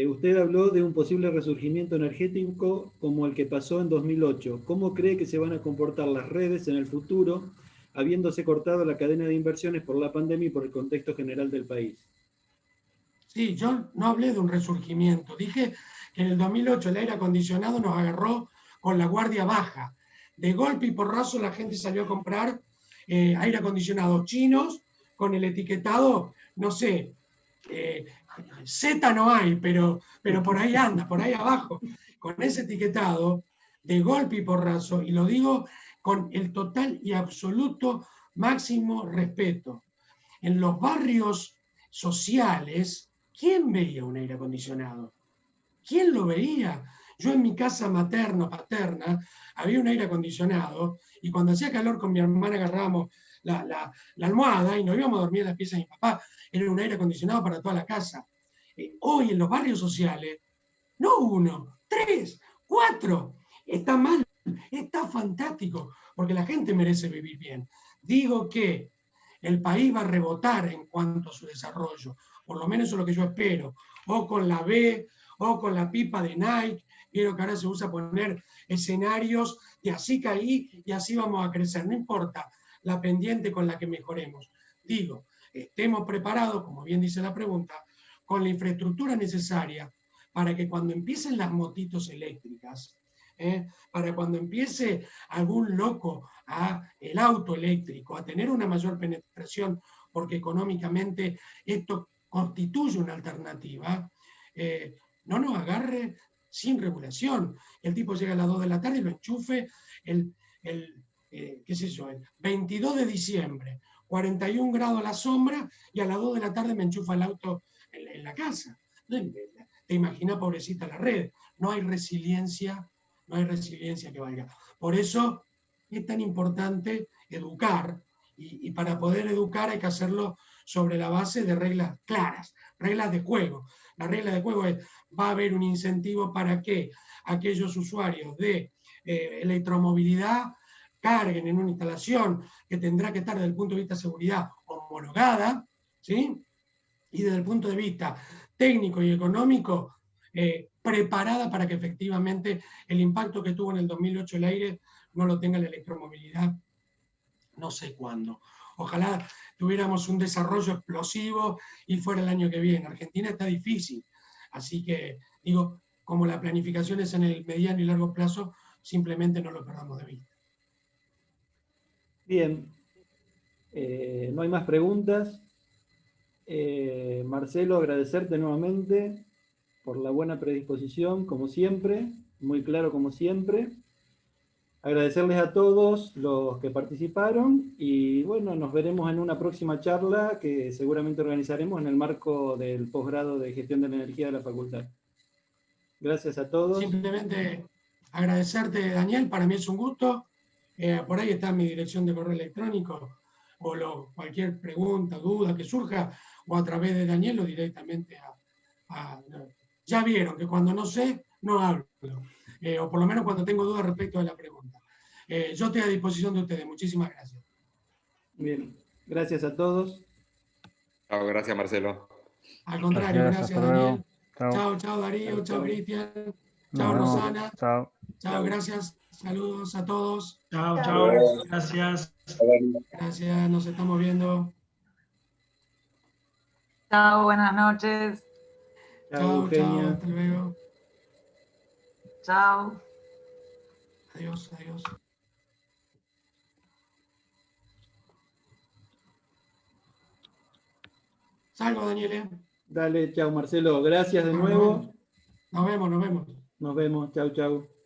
usted habló de un posible resurgimiento energético como el que pasó en 2008. ¿Cómo cree que se van a comportar las redes en el futuro, habiéndose cortado la cadena de inversiones por la pandemia y por el contexto general del país? Sí, yo no hablé de un resurgimiento. Dije que en el 2008 el aire acondicionado nos agarró con la guardia baja. De golpe y porrazo la gente salió a comprar aire acondicionado chinos con el etiquetado, no sé, Z no hay, pero por ahí anda, por ahí abajo, con ese etiquetado de golpe y porrazo, y lo digo con el total y absoluto máximo respeto. En los barrios sociales, ¿quién veía un aire acondicionado? ¿Quién lo veía? Yo en mi casa materna, paterna, había un aire acondicionado y cuando hacía calor con mi hermana agarrábamos la almohada y nos íbamos a dormir en la pieza de mi papá. Era un aire acondicionado para toda la casa. Hoy en los barrios sociales, no 1, 3, 4, está mal, está fantástico, porque la gente merece vivir bien. Digo que el país va a rebotar en cuanto a su desarrollo, por lo menos eso es lo que yo espero, o con la B, o con la pipa de Nike, quiero que ahora se usa poner escenarios de así caí y así vamos a crecer, no importa la pendiente con la que mejoremos. Digo, estemos preparados, como bien dice la pregunta, con la infraestructura necesaria para que cuando empiecen las motitos eléctricas, para cuando empiece algún loco el auto eléctrico a tener una mayor penetración, porque económicamente esto constituye una alternativa, no nos agarre sin regulación. El tipo llega a las 2 de la tarde y lo enchufe qué sé yo, el 22 de diciembre, 41 grados a la sombra, y a las 2 de la tarde me enchufa el auto en la casa. Te imaginas, pobrecita, la red. No hay resiliencia que valga. Por eso es tan importante educar, y para poder educar hay que hacerlo sobre la base de reglas claras, reglas de juego. La regla de juego es, va a haber un incentivo para que aquellos usuarios de electromovilidad carguen en una instalación que tendrá que estar desde el punto de vista de seguridad homologada, ¿sí? Y desde el punto de vista técnico y económico, preparada para que efectivamente el impacto que tuvo en el 2008 el aire no lo tenga la electromovilidad no sé cuándo. Ojalá tuviéramos un desarrollo explosivo y fuera el año que viene. Argentina está difícil, así que digo, como la planificación es en el mediano y largo plazo, simplemente no lo perdamos de vista. Bien, no hay más preguntas. Marcelo, agradecerte nuevamente por la buena predisposición, como siempre, muy claro como siempre. Agradecerles a todos los que participaron y bueno, nos veremos en una próxima charla que seguramente organizaremos en el marco del posgrado de Gestión de la Energía de la Facultad. Gracias a todos. Simplemente agradecerte, Daniel, para mí es un gusto. Por ahí está mi dirección de correo electrónico o cualquier pregunta, duda que surja, o a través de Daniel o directamente ya vieron que cuando no sé, no hablo. O por lo menos cuando tengo dudas respecto a la pregunta. Yo estoy a disposición de ustedes. Muchísimas gracias. Bien, gracias a todos. Chao, gracias Marcelo. Al contrario, gracias Daniel. Chao. Chao, Darío, chao, Cristian. Chao, Nos vemos. Rosana. Chao. Chao, gracias. Saludos a todos. Chao, Hasta chao. luego. Gracias. Gracias, nos estamos viendo. Chao, buenas noches. Chao, Chao, Eugenia. hasta luego. Chao. Adiós, adiós. Salgo, Daniel. Dale, chao Marcelo. Gracias de nuevo. Nos vemos, nos vemos. Nos vemos. Chau, chau.